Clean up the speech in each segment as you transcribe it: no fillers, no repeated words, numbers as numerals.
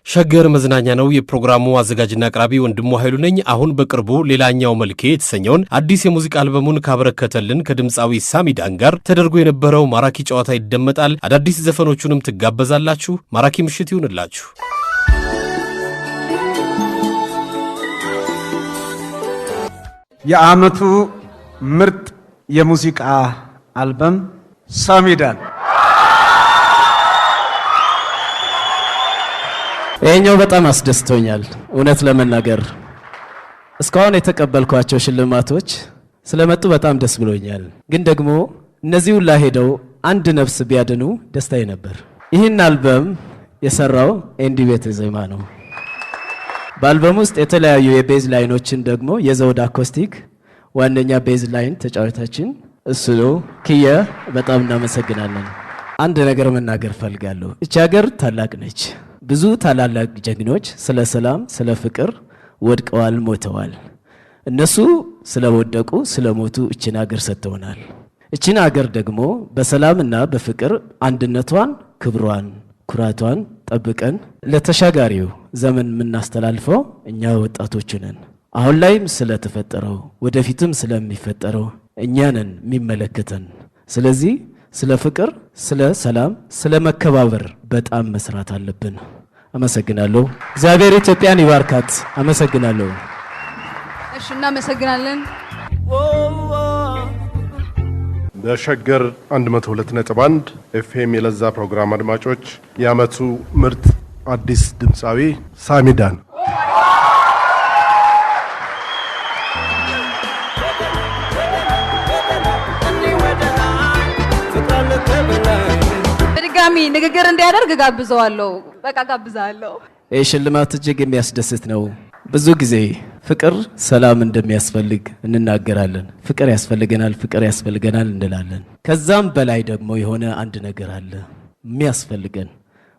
ሸገር መዝናኛ ነው የፕሮግራሙ አዘጋጅና አቅራቢ ወንድሙ ኃይሉ ነኝ። አሁን በቅርቡ ሌላኛው መልኬ የተሰኘውን አዲስ የሙዚቃ አልበሙን ካበረከተልን ከድምጻዊ ሳሚዳን ጋር ተደርጎ የነበረው ማራኪ ጨዋታ ይደመጣል። አዳዲስ ዘፈኖቹንም ትጋበዛላችሁ። ማራኪ ምሽት ይሁንላችሁ። የዓመቱ ምርጥ የሙዚቃ አልበም ሳሚዳን ይሄኛው በጣም አስደስቶኛል። እውነት ለመናገር እስካሁን የተቀበልኳቸው ሽልማቶች ስለመጡ በጣም ደስ ብሎኛል። ግን ደግሞ እነዚህ ሁሉ ሄደው አንድ ነፍስ ቢያድኑ ደስታዬ ነበር። ይህን አልበም የሰራው ኤንዲ ቤተ ዜማ ነው። በአልበም ውስጥ የተለያዩ የቤዝ ላይኖችን ደግሞ የዘውድ አኮስቲክ ዋነኛ ቤዝ ላይን ተጫዋታችን እሱ ነው። ኪያ በጣም እናመሰግናለን። አንድ ነገር መናገር ፈልጋለሁ። እቺ ሀገር ታላቅ ነች። ብዙ ታላላቅ ጀግኖች ስለ ሰላም ስለ ፍቅር ወድቀዋል ሞተዋል። እነሱ ስለወደቁ ስለሞቱ እቺን ሀገር ሰጥተውናል። እቺን ሀገር ደግሞ በሰላምና በፍቅር አንድነቷን ክብሯን ኩራቷን ጠብቀን ለተሻጋሪው ዘመን የምናስተላልፈው እኛ ወጣቶች ነን። አሁን ላይም ስለተፈጠረው ወደፊትም ስለሚፈጠረው እኛንን የሚመለከተን። ስለዚህ ስለ ፍቅር ስለ ሰላም ስለ መከባበር በጣም መስራት አለብን። አመሰግናለሁ። እግዚአብሔር ኢትዮጵያን ይባርካት። አመሰግናለሁ። እሺ እናመሰግናለን። በሸገር 102.1 ኤፍኤም የለዛ ፕሮግራም አድማጮች የዓመቱ ምርጥ አዲስ ድምጻዊ ሳሚዳን በድጋሚ ንግግር እንዲያደርግ ጋብዘዋለሁ። በቃ ጋብዛለሁ። ይህ ሽልማት እጅግ የሚያስደስት ነው። ብዙ ጊዜ ፍቅር ሰላም እንደሚያስፈልግ እንናገራለን። ፍቅር ያስፈልገናል እንላለን። ከዛም በላይ ደግሞ የሆነ አንድ ነገር አለ የሚያስፈልገን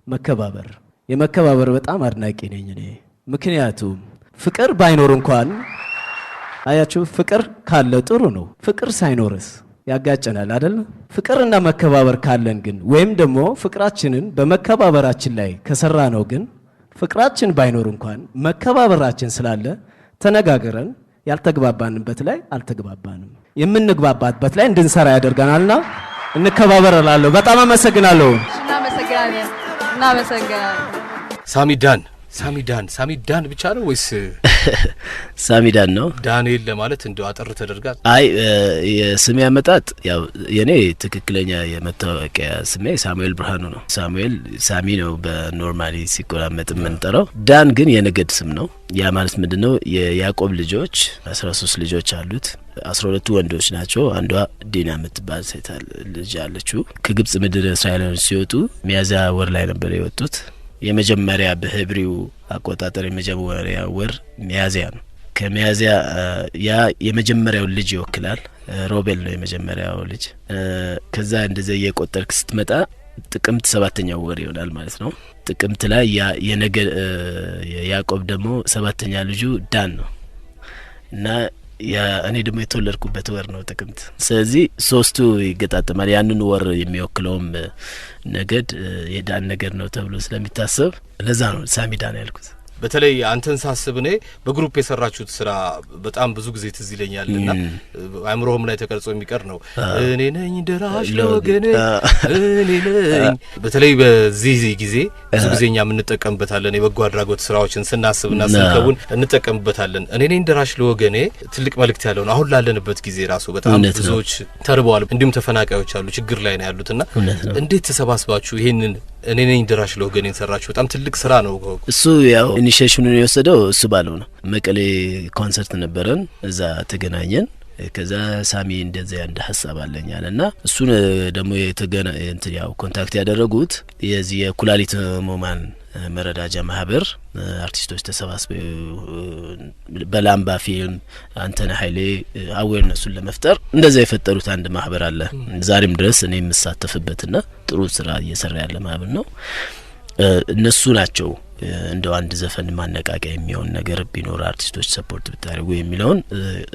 መከባበር። የመከባበር በጣም አድናቂ ነኝ እኔ። ምክንያቱም ፍቅር ባይኖር እንኳን አያችሁ ፍቅር ካለ ጥሩ ነው። ፍቅር ሳይኖርስ ያጋጨናል አይደል? ፍቅርና መከባበር ካለን ግን ወይም ደግሞ ፍቅራችንን በመከባበራችን ላይ ከሰራ ነው ግን ፍቅራችን ባይኖር እንኳን መከባበራችን ስላለ ተነጋግረን ያልተግባባንበት ላይ አልተግባባንም የምንግባባበት ላይ እንድንሰራ ያደርጋናልና እንከባበራለን። በጣም አመሰግናለሁ። እናመሰግናለን። ሳሚዳን ብቻ ነው ወይስ ሳሚዳን ነው? ዳንኤል ለማለት እንደው አጥር ተደርጋል። አይ የስሜ አመጣጥ ያው የኔ ትክክለኛ የመታወቂያ ስሜ ሳሙኤል ብርሃኑ ነው። ሳሚ ነው በኖርማሊ ሲቆራመጥ የምንጠራው። ዳን ግን የነገድ ስም ነው። ያ ማለት ምንድነው? የያዕቆብ ልጆች 13 ልጆች አሉት። 12 ወንዶች ናቸው። አንዷ ዲና የምትባል ሴት ልጅ አለችው። ከግብጽ ምድር እስራኤላውያን ሲወጡ ሚያዝያ ወር ላይ ነበር የወጡት። የመጀመሪያ በህብሪው አቆጣጠር የመጀመሪያ ወር ሚያዝያ ነው። ከሚያዝያ ያ የመጀመሪያው ልጅ ይወክላል። ሮቤል ነው የመጀመሪያው ልጅ። ከዛ እንደዚህ የቆጠርክ ስትመጣ ጥቅምት 7ኛው ወር ይሆናል ማለት ነው። ጥቅምት ላይ ያዕቆብ ደግሞ 7ኛ ልጁ ዳን ነው እና እኔ ደግሞ የተወለድኩበት ወር ነው ጥቅምት። ስለዚህ ሶስቱ ይገጣጠማል። ያንን ወር የሚወክለውም ነገድ የዳን ነገድ ነው ተብሎ ስለሚታሰብ ለዛ ነው ሳሚዳን ያልኩት። በተለይ አንተን ሳስብ እኔ በግሩፕ የሰራችሁት ስራ በጣም ብዙ ጊዜ ትዝ ይለኛልና አእምሮህም ላይ ተቀርጾ የሚቀር ነው። እኔ ነኝ ደራሽ ለወገኔ እኔ ነኝ። በተለይ በዚህ ጊዜ ብዙ ጊዜኛ የምንጠቀምበታለን። የበጎ አድራጎት ስራዎችን ስናስብና ስንከውን እንጠቀምበታለን። እኔ ነኝ ደራሽ ለወገኔ ትልቅ መልእክት ያለው ነው። አሁን ላለንበት ጊዜ ራሱ በጣም ብዙዎች ተርበዋል፣ እንዲሁም ተፈናቃዮች አሉ፣ ችግር ላይ ነው ያሉትና እንዴት ተሰባስባችሁ ይሄንን እኔ ነኝ ደራሽ ለወገኔ ሰራችሁ? በጣም ትልቅ ስራ ነው እሱ። ያው ኢኒሺዬሽኑን የወሰደው እሱ ባለው ነው። መቀሌ ኮንሰርት ነበረን፣ እዛ ተገናኘን። ከዛ ሳሚ እንደዚህ አንድ ሐሳብ አለኛልና እሱን ደግሞ ያው ኮንታክት ያደረጉት የዚህ የኩላሊት ህሙማን መረዳጃ ማህበር አርቲስቶች ተሰባስበው በላምባ ፊልም አንተነ ኃይሌ አዌርነሱን ለመፍጠር እንደዛ የፈጠሩት አንድ ማህበር አለ። ዛሬም ድረስ እኔ የምሳተፍበትና ጥሩ ስራ እየሰራ ያለ ማህበር ነው። እነሱ ናቸው እንደው አንድ ዘፈን ማነቃቂያ የሚሆን ነገር ቢኖር አርቲስቶች ሰፖርት ብታደርጉ የሚለውን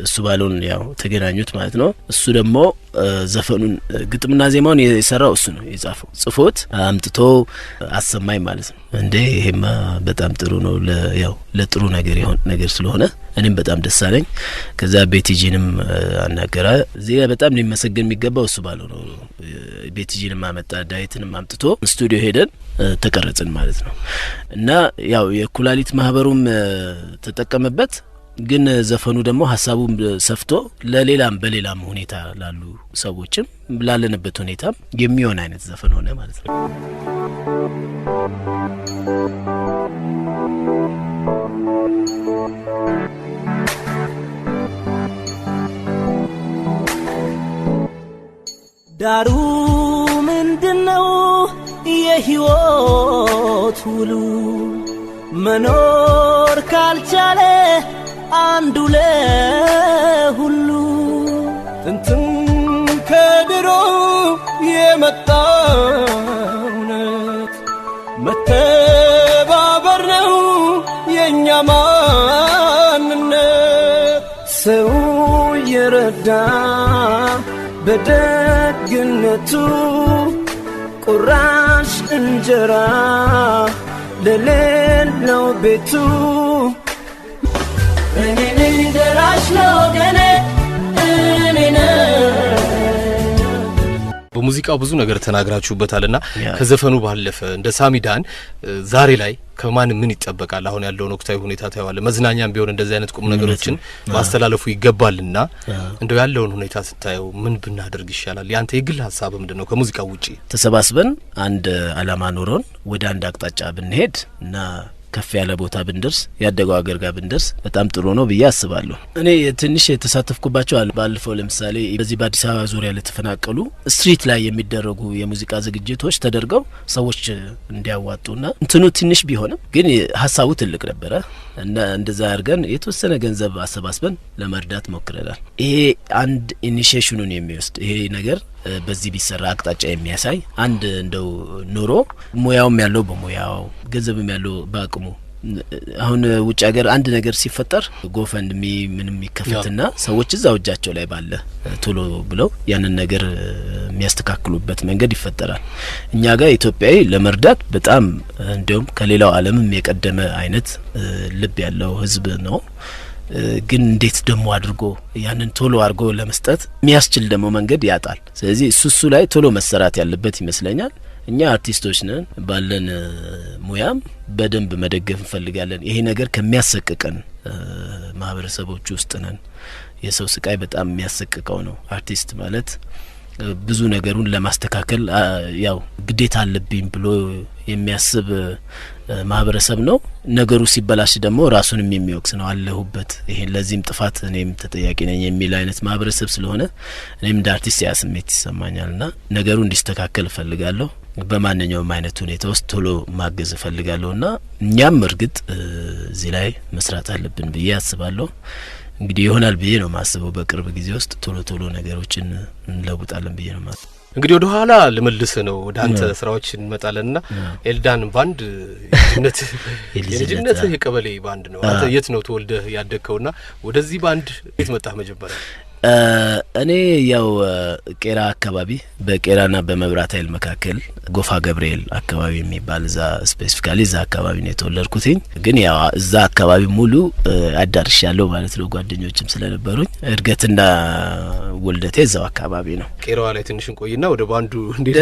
እሱ ባለውን ያው ተገናኙት ማለት ነው። እሱ ደግሞ ዘፈኑን ግጥምና ዜማውን የሰራው እሱ ነው የጻፈው። ጽፎት አምጥቶ አሰማኝ ማለት ነው። እንዴ ይሄማ በጣም ጥሩ ነው ያው ለጥሩ ነገር ይሆን ነገር ስለሆነ እኔም በጣም ደስ አለኝ። ከዛ ቤቲጂንም አናገራ እዚህ በጣም ሊመሰገን የሚገባው እሱ ባለው ነው። ቤቲጂንም አመጣ ዳዊትንም አምጥቶ ስቱዲዮ ሄደን ተቀረጽን ማለት ነው። እና ያው የኩላሊት ማህበሩም ተጠቀመበት። ግን ዘፈኑ ደግሞ ሐሳቡም ሰፍቶ ለሌላም በሌላም ሁኔታ ላሉ ሰዎችም ላለንበት ሁኔታ የሚሆን አይነት ዘፈን ሆነ ማለት ነው። ዳሩ ምንድነው የህይወት ውሉ መኖር ካልቻለ አንዱ ለሁሉ ጥንትም ከድሮ የመጣ እውነት መተባበር ነው የኛ ማንነት ሰው የረዳ በደግነቱ ቁራሽ እንጀራ ለሌለው ቤቱ እኔ ነኝ ደራሽ ለወገኔ እኔ ነኝ። በሙዚቃው ብዙ ነገር ተናግራችሁበታልና ከዘፈኑ ባለፈ እንደ ሳሚዳን ዛሬ ላይ ከማን ምን ይጠበቃል? አሁን ያለውን ወቅታዊ ሁኔታ ታያዋለ። መዝናኛም ቢሆን እንደዚህ አይነት ቁም ነገሮችን ማስተላለፉ ይገባልና እንደው ያለውን ሁኔታ ስታየው ምን ብናደርግ ይሻላል? ያንተ የግል ሐሳብ ምንድነው? ከሙዚቃው ውጪ ተሰባስበን አንድ አላማ ኖሮን ወደ አንድ አቅጣጫ ብንሄድ እና ከፍ ያለ ቦታ ብንደርስ ያደገው አገር ጋር ብንደርስ በጣም ጥሩ ነው ብዬ አስባለሁ። እኔ ትንሽ የተሳተፍኩባቸው አሉ። ባለፈው ለምሳሌ በዚህ በአዲስ አበባ ዙሪያ ለተፈናቀሉ ስትሪት ላይ የሚደረጉ የሙዚቃ ዝግጅቶች ተደርገው ሰዎች እንዲያዋጡና እንትኑ ትንሽ ቢሆንም ግን ሐሳቡ ትልቅ ነበረ እና እንደዛ አድርገን የተወሰነ ገንዘብ አሰባስበን ለመርዳት ሞክረናል። ይሄ አንድ ኢኒሺዬሽኑን የሚወስድ ይሄ ነገር በዚህ ቢሰራ አቅጣጫ የሚያሳይ አንድ እንደው ኑሮ ሙያውም ያለው በሙያው ገንዘብም ያለው በአቅሙ አሁን ውጭ ሀገር አንድ ነገር ሲፈጠር ጎፈንድሚ ምንም ይከፈትና ሰዎች እዛው እጃቸው ላይ ባለ ቶሎ ብለው ያንን ነገር የሚያስተካክሉበት መንገድ ይፈጠራል። እኛ ጋር ኢትዮጵያዊ ለመርዳት በጣም እንደውም ከሌላው ዓለምም የቀደመ አይነት ልብ ያለው ህዝብ ነው። ግን እንዴት ደሞ አድርጎ ያንን ቶሎ አድርጎ ለመስጠት የሚያስችል ደሞ መንገድ ያጣል። ስለዚህ እሱ ላይ ቶሎ መሰራት ያለበት ይመስለኛል። እኛ አርቲስቶች ነን፣ ባለን ሙያም በደንብ መደገፍ እንፈልጋለን። ይሄ ነገር ከሚያሰቅቀን ማህበረሰቦች ውስጥ ነን። የሰው ስቃይ በጣም የሚያሰቅቀው ነው። አርቲስት ማለት ብዙ ነገሩን ለማስተካከል ያው ግዴታ አለብኝ ብሎ የሚያስብ ማህበረሰብ ነው። ነገሩ ሲበላሽ ደግሞ ራሱንም የሚወቅስ ነው። አለሁበት ይሄን ለዚህም ጥፋት እኔም ተጠያቂ ነኝ የሚል አይነት ማህበረሰብ ስለሆነ እኔም እንደ አርቲስት ያ ስሜት ይሰማኛልና ነገሩ እንዲስተካከል እፈልጋለሁ። በማንኛውም አይነት ሁኔታ ውስጥ ቶሎ ማገዝ እፈልጋለሁና እኛም እርግጥ እዚህ ላይ መስራት አለብን ብዬ አስባለሁ። እንግዲህ ይሆናል ብዬ ነው ማስበው። በቅርብ ጊዜ ውስጥ ቶሎ ነገሮችን እንለውጣለን ብዬ ነው ማስበው። እንግዲህ ወደ ኋላ ልመልስ ነው ወደ አንተ ስራዎች እንመጣለንና ኤልዳን ባንድ የልጅነት የቀበሌ ባንድ ነው። አንተ የት ነው ተወልደህ ያደግከውና ወደዚህ ባንድ የት መጣህ መጀመሪያ? እኔ ያው ቄራ አካባቢ በቄራና በመብራት ኃይል መካከል ጎፋ ገብርኤል አካባቢ የሚባል እዛ ስፔሲፊካሊ እዛ አካባቢ ነው የተወለድኩት። ግን ያው እዛ አካባቢ ሙሉ አዳርሻለሁ ማለት ነው። ጓደኞችም ስለነበሩኝ እድገትና ውልደቴ እዛው አካባቢ ነው። ቄራዋ ላይ ትንሽ እንቆይና ወደ ባንዱ እንዴት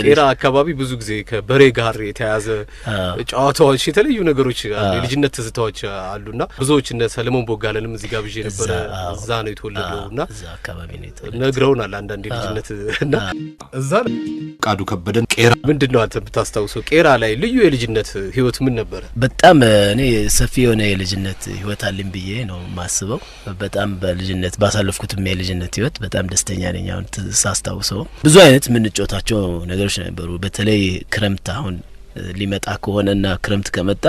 ቄራ አካባቢ ብዙ ጊዜ ከበሬ ጋር የተያዘ ጨዋታዎች የተለዩ ነገሮች አሉ፣ የልጅነት ትዝታዎች አሉና ብዙዎች እነ ሰለሞን ቦጋለንም እዚህ ጋር ብዬ ነበር። እዛ ነው የተወለደውና እዛ አካባቢ ነው የተወለደው። ነግረውናል አንዳንድ ልጅነትና እዛ ቃዱ ከበደን ቄራ ምንድነው አንተ ብታስታውሰው? ቄራ ላይ ልዩ የልጅነት ህይወት ምን ነበር? በጣም እኔ ሰፊ የሆነ የልጅነት ህይወት አለኝ ብዬ ነው ማስበው። በጣም በልጅነት ባሳለፍኩት የልጅነት ህይወት በጣም ደስተኛ ነኝ። አሁን ሳስታውሰው ብዙ አይነት ምን ጮታቸው ነገሮች ነበሩ። በተለይ ክረምት አሁን ሊመጣ ከሆነና ክረምት ከመጣ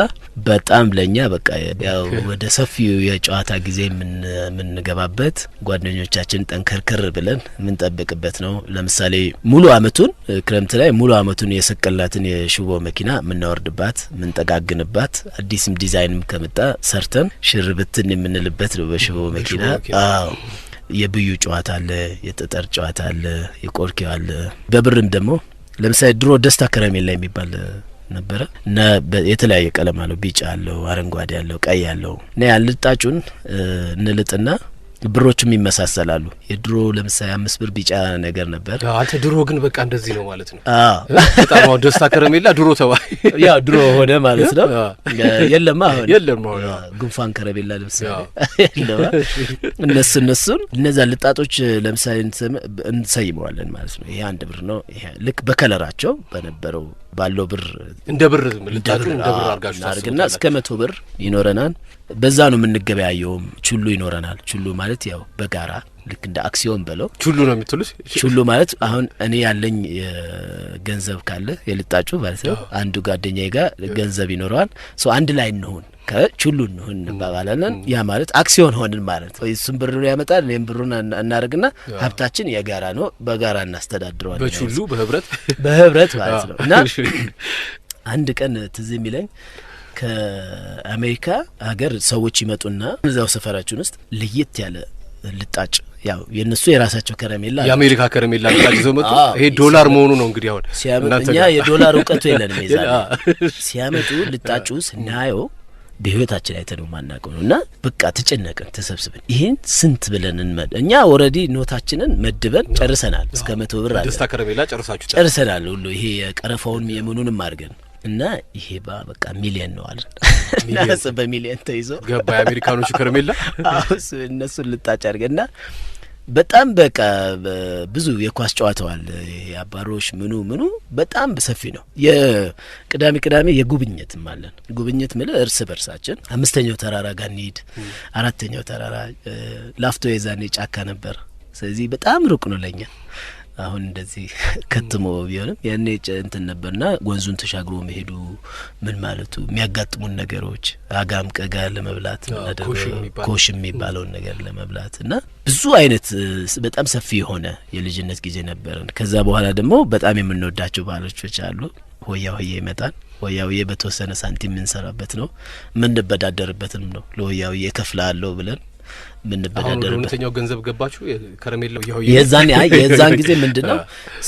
በጣም ለኛ በቃ ያው ወደ ሰፊው የጨዋታ ጊዜ ምን ገባበት ጓደኞቻችን ጠንከርከር ብለን ምን ጠብቅበት ነው። ለምሳሌ ሙሉ አመቱን ክረምት ላይ ሙሉ አመቱን የሰቀላትን የሽቦ መኪና ምን ናወርድባት ምን ጠጋግንባት አዲስም ዲዛይንም ከመጣ ሰርተን ሽርብትን የምንልበት ነው በሽቦ መኪና። አዎ የብዩ ጨዋታ አለ፣ የጠጠር ጨዋታ አለ፣ የቆርኪው አለ። በብርም ደግሞ ለምሳሌ ድሮ ደስታ ከረሜላ የሚባል ነበረ እና የተለያየ ቀለም አለው፣ ቢጫ አለው፣ አረንጓዴ አለው፣ ቀይ አለው እና ያልጣጩን እንልጥና ብሮቹም ይመሳሰላሉ። የድሮ ለምሳሌ 5 ብር ቢጫ ነገር ነበር። አንተ ድሮ ግን በቃ እንደዚህ ነው ማለት ነው። በጣም ነው ደስታ ከረሜላ ድሮ ተባይ ያው ድሮ ሆነ ማለት ነው። የለም አሁን ጉንፋን ከረሜላ ለምሳሌ የለም። እነሱን እነዛ ልጣጦች ለምሳሌ እንሰይመዋለን ማለት ነው። ይሄ 1 ብር ነው። ይሄ ልክ በከለራቸው በነበረው ባለው ብር እንደ ብር ልጣጡ እንደ ብር አርጋችሁ ታርግና እስከ 100 ብር ይኖረናል። በዛ ነው የምንገበያየው። ቹሉ ይኖረናል። ቹሉ ማለት ያው በጋራ ልክ እንደ አክሲዮን በለው ቹሉ ነው የምትሉት። ቹሉ ማለት አሁን እኔ ያለኝ ገንዘብ ካለ የልጣጩ ማለት ነው አንዱ ጓደኛዬ ጋር ገንዘብ ይኖረዋል። ሶ አንድ ላይ እንሆን ከቹሉ እንሆን እንባባላለን። ያ ማለት አክሲዮን ሆንን ማለት ነው። እሱም ብሩን ያመጣል እኔም ብሩን እናርግና ሀብታችን የጋራ ነው፣ በጋራ እናስተዳድረዋለን። በቹሉ በህብረት ማለት ነው። እና አንድ ቀን ትዝ የሚለኝ ከአሜሪካ ሀገር ሰዎች ይመጡና እዛው ሰፈራችን ውስጥ ለየት ያለ ልጣጭ ያው የነሱ የራሳቸው ከረሜላ የአሜሪካ ከረሜላ ልጣጭ ይዘው መጡ። ይሄ ዶላር መሆኑ ነው እንግዲህ አሁን እኛ የዶላር እውቀቱ የለንም። ይዛል ሲያመጡ ልጣጩ ስናየው በህይወታችን አይተነው ማናቀው ነውና በቃ ተጨነቀን ተሰብስበን ይሄን ስንት ብለን እኛ ኦሬዲ ኖታችንን መድበን ጨርሰናል። እስከ 100 ብር አለ ደስታ ከረሜላ ጨርሰናል ሁሉ ይሄ የቀረፋውን የምኑንም አድርገን እና ይሄ በቃ ሚሊየን ነው አለ ናስ በሚሊየን ተይዞ ገባ የአሜሪካኖቹ ከረሜላ እነሱ ልጣጭ አድርገና በጣም በቃ ብዙ የኳስ ጨዋታዋል ያባሮሽ ምኑ በጣም በሰፊ ነው። የቅዳሜ የጉብኝትም አለን። ጉብኝት ማለት እርስ በርሳችን 5ኛው ተራራ ጋር እንሂድ፣ 4ኛው ተራራ ላፍቶ የዛኔ ጫካ ነበር። ስለዚህ በጣም ሩቅ ነው ለኛ። አሁን እንደዚህ ከተሞ ቢሆንም ያኔ እንትን ነበርና ወንዙን ተሻግሮ መሄዱ ምን ማለቱ የሚያጋጥሙን ነገሮች አጋም ቀጋ ለመብላት ኮሽ የሚባለውን ነገር ለመብላት እና ብዙ አይነት በጣም ሰፊ የሆነ የልጅነት ጊዜ ነበርን። ከዛ በኋላ ደግሞ በጣም የምንወዳቸው ባህሎች አሉ። ሆያ ይመጣል። ሆያውዬ በተወሰነ ሳንቲም እንሰራበት ነው፣ ምንበዳደርበትም ነው። ለሆያውዬ ከፍላለሁ ብለን ምን በዳደረበት ሁለተኛው ገንዘብ ገባችሁ ከረሜላው የዛን ጊዜ ምንድነው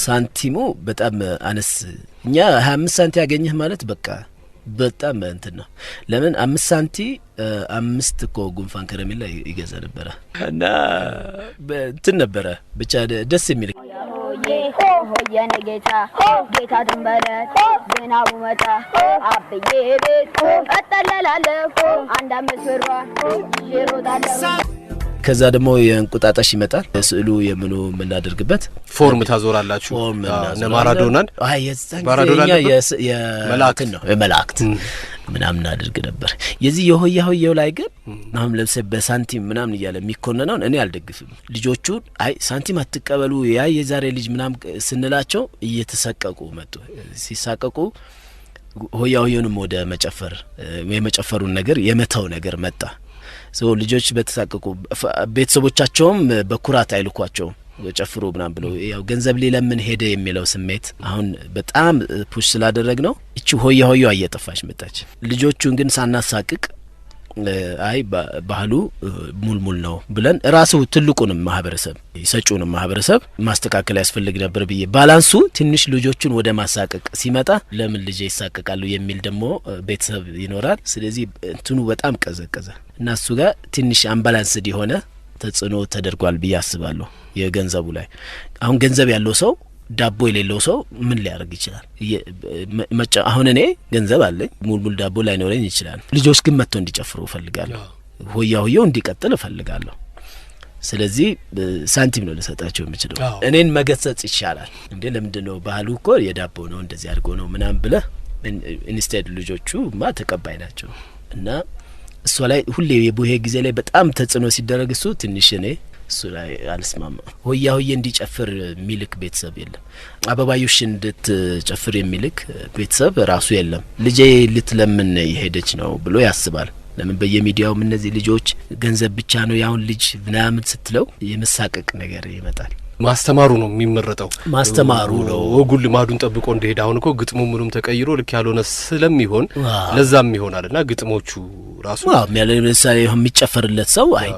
ሳንቲሙ በጣም አነስ እኛ 25 ሳንቲ ያገኘህ ማለት በቃ በጣም እንትን ነው። ለምን 5 ሳንቲ 5 እኮ ጉንፋን ከረሜላ ይገዛ ነበር እና እንትን ነበር ብቻ ደስ የሚል የኔ ጌታ ድንበረ ዝናቡ መጣ አብዬ ቤት እጠለላለሁ 1 ብር ይሮጣለሁ። ከዛ ደግሞ የእንቁጣጣሽ ይመጣል። ስዕሉ የምኑ ምናደርግበት ፎርም ታዞራላችሁ ማራዶናን ማራዶና የመላእክት ነው የመላእክት ምናምን አድርግ ነበር። የዚህ የሆያው ላይ ግን አሁን ለምሳሌ በሳንቲም ምናምን ይያለ የሚኮነነው እኔ አልደግፍም። ልጆቹ አይ ሳንቲም አትቀበሉ ያ የዛሬ ልጅ ምናምን ስንላቸው እየተሰቀቁ መጡ። ሲሳቀቁ ሆያውንም ወደ መጨፈር የመጨፈሩን ነገር የመተው ነገር መጣ። ልጆች በተሳቀቁ ቤተሰቦቻቸውም በኩራት አይልኳቸው ጨፍሩ ምናምን ብለው ያው ገንዘብ ሊለምን ሄደ የሚለው ስሜት አሁን በጣም ፑሽ ስላደረግ ነው እቺ ሆያው እየጠፋች መጣች። ልጆቹን ግን ሳናሳቅቅ አይ ባህሉ ሙልሙል ነው ብለን ራሱ ትልቁንም ማህበረሰብ ይሰጩንም ማህበረሰብ ማስተካከል ያስፈልግ ነበር ብዬ ባላንሱ ትንሽ ልጆቹን ወደ ማሳቀቅ ሲመጣ ለምን ልጅ ይሳቀቃሉ የሚል ደግሞ ቤተሰብ ይኖራል። ስለዚህ እንትኑ በጣም ቀዘቀዘ እና እሱ ጋር ትንሽ አምባላንስ ዲሆነ ተጽዕኖ ተደርጓል ብዬ አስባለሁ። የገንዘቡ ላይ አሁን ገንዘብ ያለው ሰው ዳቦ የሌለው ሰው ምን ሊያደርግ ይችላል? አሁን እኔ ገንዘብ አለኝ ሙልሙል ዳቦ ላይ ኖረኝ ይችላል። ልጆች ግን መጥተው እንዲጨፍሩ እፈልጋለሁ። ሆያው እንዲቀጥል እፈልጋለሁ። ስለዚህ ሳንቲም ነው ለሰጣቸው የምችለው። እኔን መገሰጽ ይቻላል እንዴ ለምንድነው ባህሉ እኮ የዳቦ ነው እንደዚህ አድርጎ ነው ምናምን ብለ ኢንስቴድ ልጆቹ ተቀባይ ናቸው እና እሱ ላይ ሁሌ የቡሄ ጊዜ ላይ በጣም ተጽዕኖ ሲደረግ እሱ ትንሽ እኔ እሱ ላይ አልስማማ። ሆያ ሆዬ እንዲጨፍር የሚልክ ቤተሰብ የለም። አበባዮሽ እንድትጨፍር የሚልክ ቤተሰብ ራሱ የለም። ልጄ ልትለምን የሄደች ነው ብሎ ያስባል። ለምን በየሚዲያው እነዚህ ልጆች ገንዘብ ብቻ ነው ያውን ልጅ ምናምን ስትለው የመሳቀቅ ነገር ይመጣል። ማስተማሩ ነው የሚመረጠው። ማስተማሩ ነው ወጉን ልማዱን ጠብቆ እንደሄደ። አሁን እኮ ግጥሙ ምኑም ተቀይሮ ልክ ያልሆነ ስለሚሆን ለዛም ይሆናልና ግጥሞቹ ራሱ ለምሳሌ የሚጨፈርለት ሰው አይ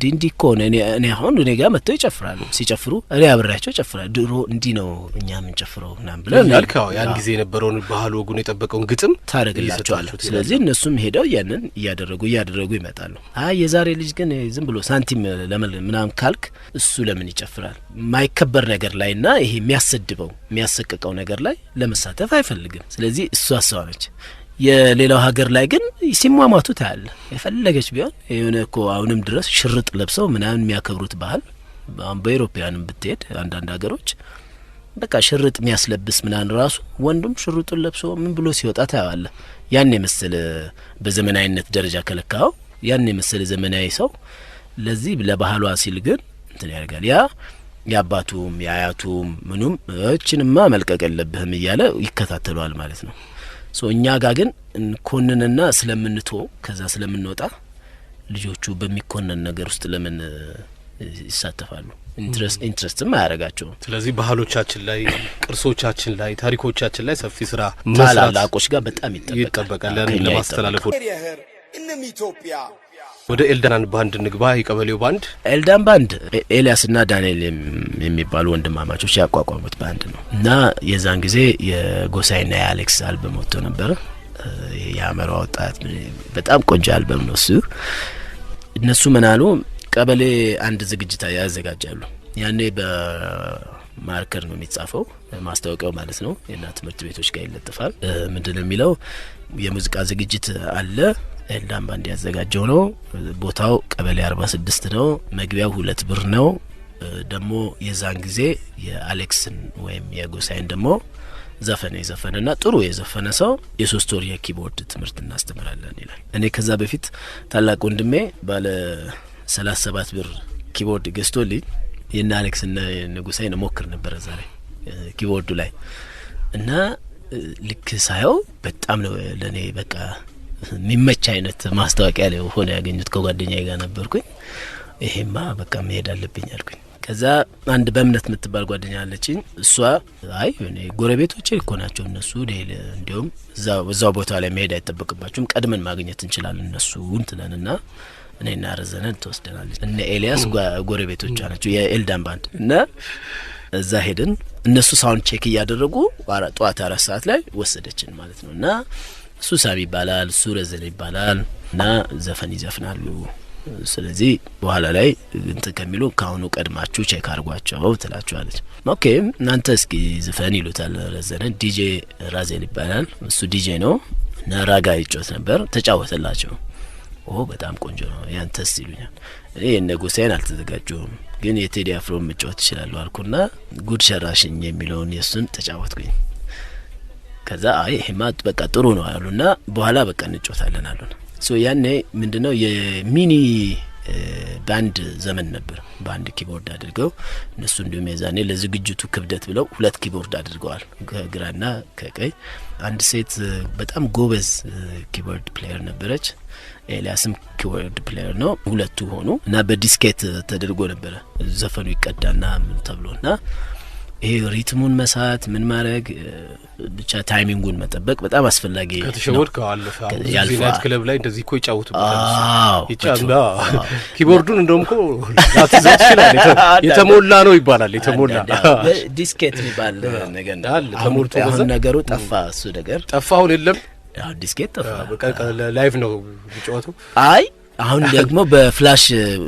እንዲ እኮ እኔ አሁን እኔ ጋር መጥተው ይጨፍራሉ። ሲጨፍሩ እኔ አብሬያቸው ጨፍራለሁ። ድሮ እንዲ ነው እኛ ምን ጨፍረው ምናምን ብለን ያልካው ያን ጊዜ የነበረውን ባህል ወጉን የጠበቀውን ግጥም ታረግላቸዋል። ስለዚህ እነሱም ሄደው ያንን እያደረጉ ይመጣሉ። አይ የዛሬ ልጅ ግን ዝም ብሎ ሳንቲም ምናምን ካልክ እሱ ለምን ይጨፍራል? ማይከበር ነገር ላይና ይሄ የሚያሰድበው የሚያሰቀቀው ነገር ላይ ለመሳተፍ አይፈልግም። ስለዚህ እሱ አሳዋነች። የሌላው ሀገር ላይ ግን ሲሟሟቱ ታያለ። የፈለገች ቢሆን የሆነ እኮ አሁንም ድረስ ሽርጥ ለብሰው ምናምን የሚያከብሩት ባህል በአውሮፓውያንም ብትሄድ አንዳንድ ሀገሮች በቃ ሽርጥ የሚያስለብስ ምናምን ራሱ ወንዱም ሽርጡን ለብሶ ምን ብሎ ሲወጣ ታያለ። ያን የመሰለ በዘመናዊነት ደረጃ ከለካው ያን የመሰለ ዘመናዊ ሰው ለዚህ ለባህሏ ሲል ግን እንትን ያደርጋል። ያባቱም ያያቱም ምኑም እቺንማ መልቀቅ የለብህም እያለ ይከታተሏል ማለት ነው። እኛ ጋር ግን እንኮንንና ስለምንቶ ከዛ ስለምንወጣ ልጆቹ በሚኮነን ነገር ውስጥ ለምን ይሳተፋሉ? ኢንትረስትም አያረጋቸውም። ስለዚህ ባህሎቻችን ላይ ቅርሶቻችን ላይ ታሪኮቻችን ላይ ሰፊ ስራ ታላላቆች ጋር በጣም ይጠበቃል ለማስተላለፍ። ወደ ኤልዳን ባንድ ንግባ። የቀበሌው ባንድ ኤልዳን ባንድ ኤልያስና ዳንኤል የሚባሉ ወንድማማቾች ያቋቋሙት ባንድ ነው እና የዛን ጊዜ የጎሳይና የአሌክስ አልበም ወጥቶ ነበር። ያመራ ወጣት በጣም ቆንጆ አልበም ነው እሱ። እነሱ ምናሉ ቀበሌ አንድ ዝግጅት ያዘጋጃሉ። ያኔ በማርከር ነው የሚጻፈው ማስታወቂያው ማለት ነው። እና ትምህርት ቤቶች ጋር ይለጥፋል። ምንድነው የሚለው የሙዚቃ ዝግጅት አለ ኤልዳን ባንድ ያዘጋጀው ነው። ቦታው ቀበሌ 46 ነው። መግቢያው 2 ብር ነው። ደሞ የዛን ጊዜ የአሌክስን ወይም የጎሳይን ደሞ ዘፈነና ጥሩ የዘፈነ ሰው የ3 ወር የኪቦርድ ትምህርት እናስተምራለን ይላል። እኔ ከዛ በፊት ታላቅ ወንድሜ ባለ 37 ብር ኪቦርድ ገዝቶልኝ የና አሌክስና የጎሳይን ሞክር ነበር ዛሬ ኪቦርዱ ላይ እና ልክ ሳየው በጣም ነው ለኔ በቃ የሚመች አይነት ማስታወቂያ ላይ ሆነ ያገኙት። ከጓደኛዬ ጋር ነበርኩኝ። ይሄማ በቃ መሄድ አለብኝ አልኩኝ። ከዛ አንድ በእምነት የምትባል ጓደኛ አለችኝ። እሷ አይ እኔ ጎረቤቶቼ እኮ ናቸው እነሱ እንዲያውም እዛው ቦታ ላይ መሄድ አይጠበቅባቸውም ቀድመን ማግኘት እንችላለን እነሱ እንትነንና እኔና ረዘነን ተወስደናለች። እነ ኤልያስ ጎረቤቶቿ ናቸው የኤልዳን ባንድ እና እዛ ሄድን። እነሱ ሳውንድ ቼክ እያደረጉ ጠዋት 4 ሰዓት ላይ ወሰደችን ማለት ነውና እሱ ሳቢ ይባላል እሱ ረዘነ ይባላል እና ዘፈን ይዘፍናሉ። ስለዚህ በኋላ ላይ እንትን ከሚሉ ካሁኑ ቀድማችሁ ቼክ አርጓቸው ትላችኋለች። ኦኬ እናንተ እስኪ ዘፈን ይሉታል። ረዘነ ዲጄ ራዜል ይባላል እሱ ዲጄ ነው እና ራጋ ይጮት ነበር ተጫወተላቸው። በጣም ቆንጆ ነው ያንተስ ይሉኛል። እኔ የነጎሳይን አልተዘጋጀውም ግን የቴዲ አፍሮ መጫወት ይችላል አልኩና ጉድ ሸራሽኝ የሚለውን የሱን ተጫወትኩኝ። ከዛ አይ ሄማት በቃ ጥሩ ነው አሉና በኋላ በቃ እንጫወታለን አሉን። ያኔ ምንድነው የሚኒ ባንድ ዘመን ነበር። ባንድ ኪቦርድ አድርገው እነሱ እንደም የዛኔ ለዝግጅቱ ክብደት ብለው 2 ኪቦርድ አድርገዋል ከግራና ከቀይ። አንድ ሴት በጣም ጎበዝ ኪቦርድ ፕሌየር ነበረች። ኤልያስም ኪቦርድ ፕሌየር ነው። ሁለቱ ሆኑ እና በዲስኬት ተደርጎ ነበር ዘፈኑ ይቀዳና ምን ተብሎና ይሄ ሪትሙን መሳት ምን ማድረግ ብቻ ታይሚንጉን መጠበቅ በጣም አስፈላጊ ነው። ከተሸወድከው አለፈ። ዚናት ክለብ ላይ እንደዚህ እኮ ይጫወቱበታል። ይጫንዳ ኪቦርዱን እንደውም እኮ ያትዘት ይችላል የተሞላ ነው ይባላል። የተሞላ ዲስኬት ይባል ነገር እንዳለ ተሞልቶ አሁን ነገሩ ጠፋ። እሱ ነገር ጠፋ። አሁን የለም ዲስኬት ጠፋ። በቃ ላይቭ ነው የሚጫወተው። አይ አሁን ደግሞ በፍላሽ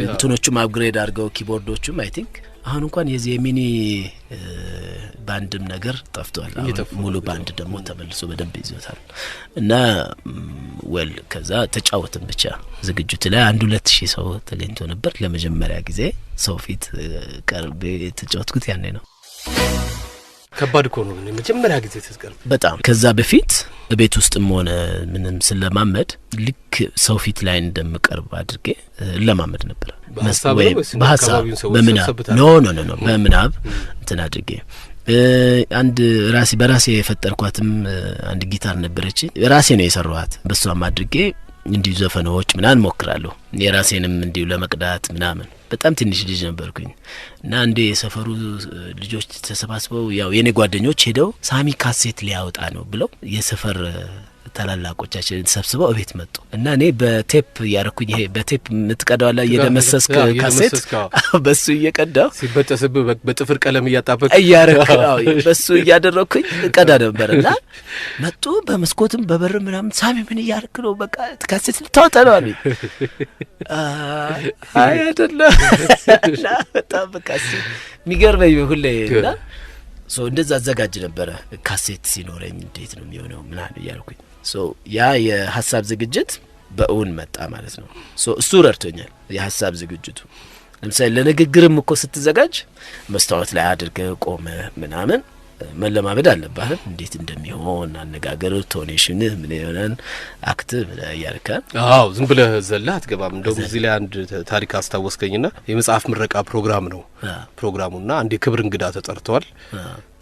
እንትኖቹም አፕግሬድ አድርገው ኪቦርዶቹም አይ ቲንክ አሁን እንኳን የዚህ የሚኒ ባንድም ነገር ጠፍቷል። ሙሉ ባንድ ደግሞ ተመልሶ በደንብ ይዞታል እና ወል ከዛ ተጫወትን ብቻ ዝግጅቱ ላይ 1-2 ሰው ተገኝቶ ነበር። ለመጀመሪያ ጊዜ ሰው ፊት ቀርቤ ተጫወትኩት ያኔ ነው። ከባድ እኮ ነው ለመጀመሪያ ጊዜ ተስቀርብ በጣም። ከዛ በፊት ቤት ውስጥም ሆነ ምንም ስለማመድ ልክ ሰው ፊት ላይ እንደምቀርብ አድርጌ ለማመድ ነበር በሐሳብ በምናብ ኖ በምናብ እንትን አድርጌ አንድ በራሴ የፈጠርኳትም አንድ ጊታር ነበረች ራሴ ነው የሰራኋት በሷም አድርጌ እንዲሁ ዘፈኖች ምናምን ሞክራለሁ የራሴንም እንዲሁ ለመቅዳት ምናምን በጣም ትንሽ ልጅ ነበርኩኝ እና አንዴ የሰፈሩ ልጆች ተሰባስበው ያው የኔ ጓደኞች ሄደው ሳሚ ካሴት ሊያወጣ ነው ብለው የሰፈር ታላላቆቻችን ተሰብስበው እቤት መጡ እና እኔ በቴፕ ያረኩኝ ይሄ በቴፕ ምትቀዳው ላይ የደመሰስክ ካሴት በሱ እየቀዳው ሲበጠስብ በጥፍር ቀለም እያረካው በሱ እያደረኩኝ ቀዳ ነበርና መጡ በመስኮትም በበር ምናምን ሳሚ ምን እያረክ ነው በቃ ካሴት ልታወጣ ነው አሉኝ አይ አይደለም በጣም በቃ የሚገርመኝ ሁሌ እና እንደዛ አዘጋጅ ነበር ካሴት ሲኖረኝ እንዴት ነው የሚሆነው ምናምን እያልኩኝ ያ የሐሳብ ዝግጅት በእውን መጣ ማለት ነው እሱ ረድቶኛል የሐሳብ ዝግጅቱ ለምሳሌ ለንግግርም እኮ ስትዘጋጅ መስታወት ላይ አድርገህ ቆመ ምናምን መለማመድ አለብህ እንዴት እንደሚሆን አነጋገር ቶኔሽን ምን ይሆናል አክት ያርካ ዝም ብለህ ዘላህ አትገባም እንደው እዚህ ላይ አንድ ታሪክ አስታወስከኝና የመጽሐፍ ምረቃ ፕሮግራም ነው ፕሮግራሙና አንድ የክብር እንግዳ ተጠርተዋል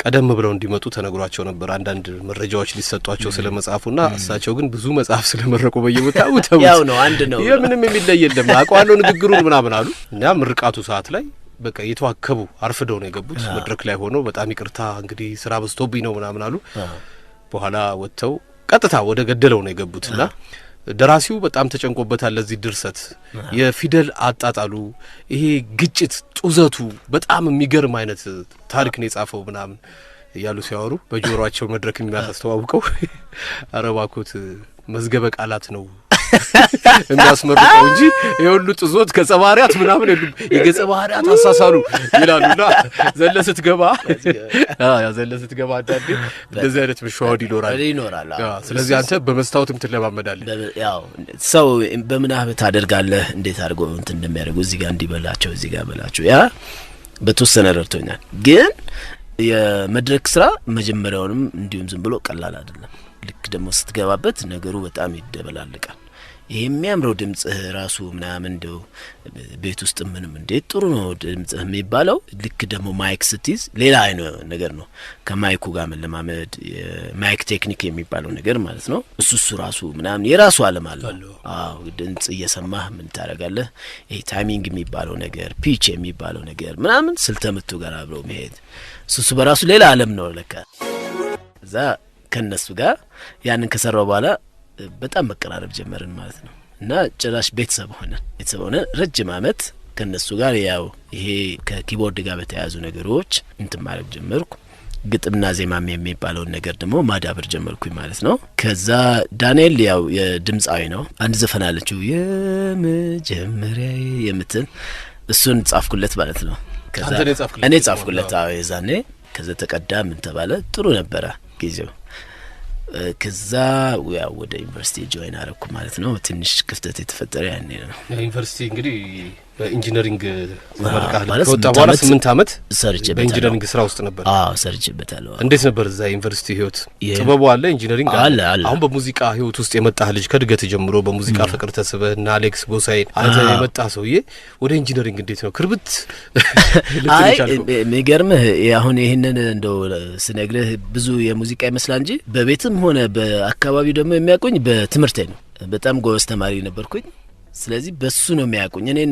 ቀደም ብለው እንዲመጡ ተነግሯቸው ነበር አንዳንድ መረጃዎች ሊሰጧቸው ስለመጽሐፉና እሳቸው ግን ብዙ መጽሐፍ ስለመረቁ በየቦታው ያው ነው አንድ ነው የምንም የሚለይ የለም አቋለው ንግግሩን ምናምን አሉ እና ምርቃቱ ሰዓት ላይ በቃ የተዋከቡ አርፍደው ነው የገቡት መድረክ ላይ ሆኖ በጣም ይቅርታ እንግዲህ ስራ በስቶብኝ ነው ምናምን አሉ በኋላ ወጥተው ቀጥታ ወደ ገደለው ነው የገቡትና ደራሲው በጣም ተጨንቆበታል ለዚህ ድርሰት የፊደል አጣጣሉ ይሄ ግጭት ጡዘቱ በጣም የሚገርም አይነት ታሪክ ነው የጻፈው ምናምን ያሉ ሲያወሩ በጆሮአቸው መድረክ የሚያስተዋውቀው አረባኮት መዝገበ ቃላት ነው እንዳስመርቀው እንጂ የሁሉ ጥዞት ከጸባሪያት ምናምን የገጸ ባህሪያት አሳሳሉ ይላሉና ዘለስት ገባ አንዳንዴ እንደዚህ አይነት መሸዋወድ ይኖራል ስለዚህ አንተ በመስታወትም ትለማመዳለህ ያው ሰው በምናብ ታደርጋለህ እንዴት አድርጎ እንትን እንደሚያደርጉ እዚህ ጋር እንዲበላቸው እዚህ ጋር በላቸው ያ በተወሰነ ረድቶኛል ግን የመድረክ ስራ መጀመሪያውንም እንዲሁም ዝም ብሎ ቀላል አይደለም ልክ ደግሞ ስትገባበት ነገሩ በጣም ይደበላልቃል የሚያምረው ድምጽህ ራሱ ምናምን እንደው ቤት ውስጥ ምንም እንዴት ጥሩ ነው ድምጽህ የሚባለው ልክ ደግሞ ማይክ ስትይዝ ሌላ አይነት ነገር ነው ከማይኩ ጋር መለማመድ የማይክ ቴክኒክ የሚባለው ነገር ማለት ነው እሱ ራሱ ምናምን የራሱ ዓለም አለው ድምጽ እየሰማህ ምን ታረጋለህ ይሄ ታይሚንግ የሚባለው ነገር ፒች የሚባለው ነገር ምናምን ስልተምቱ ጋር አብረው መሄድ እሱ በራሱ ሌላ ዓለም ነው ለካ እዛ ከነሱ ጋር ያንን ከሰራው በኋላ በጣም መቀራረብ ጀመርን ማለት ነው እና ጭራሽ ቤተሰብ ሆነ ረጅም አመት ከነሱ ጋር ያው ይሄ ከኪቦርድ ጋር በተያያዙ ነገሮች እንትን ማድረግ ጀመርኩ ግጥምና ዜማም የሚባለው ነገር ደግሞ ማዳበር ጀመርኩኝ ማለት ነው ከዛ ዳንኤል ያው የድምጻዊ ነው አንድ ዘፈን አለችው የመጀመሪያ የምትል እሱን ጻፍኩለት ማለት ነው ከዛ እኔ ጻፍኩለት የዛኔ ከዛ ተቀዳ ምን ተባለ ጥሩ ነበረ ጊዜው ከዛ ያው ወደ ዩኒቨርሲቲ ጆይን አረኩ ማለት ነው ትንሽ ክፍተት የተፈጠረ ያኔ ነው ዩኒቨርሲቲ እንግዲህ በኢንጂነሪንግ ተመርቀህ ከወጣ በኋላ 8 አመት ሰርቼበታለሁ በኢንጂነሪንግ ስራ ውስጥ ነበር ሰርቼበታለሁ እንዴት ነበር እዛ ዩኒቨርሲቲ ህይወት ጥበቡ አለ ኢንጂነሪንግ አለ አሁን በሙዚቃ ህይወት ውስጥ የመጣህ ልጅ ከድገት ጀምሮ በሙዚቃ ፍቅር ተስበህና አሌክስ ጎሳይ አንተ የመጣህ ሰውዬ ወደ ኢንጂነሪንግ እንዴት ነው ክርብት የሚገርምህ አሁን ይሄንን እንደው ስነግርህ ብዙ የሙዚቃ ይመስላል እንጂ በቤትም ሆነ በአካባቢው ደግሞ የሚያቆኝ በትምህርቴ ነው በጣም ጎበዝ ተማሪ ነበርኩኝ ስለዚህ በሱ ነው የሚያቆኝ እኔን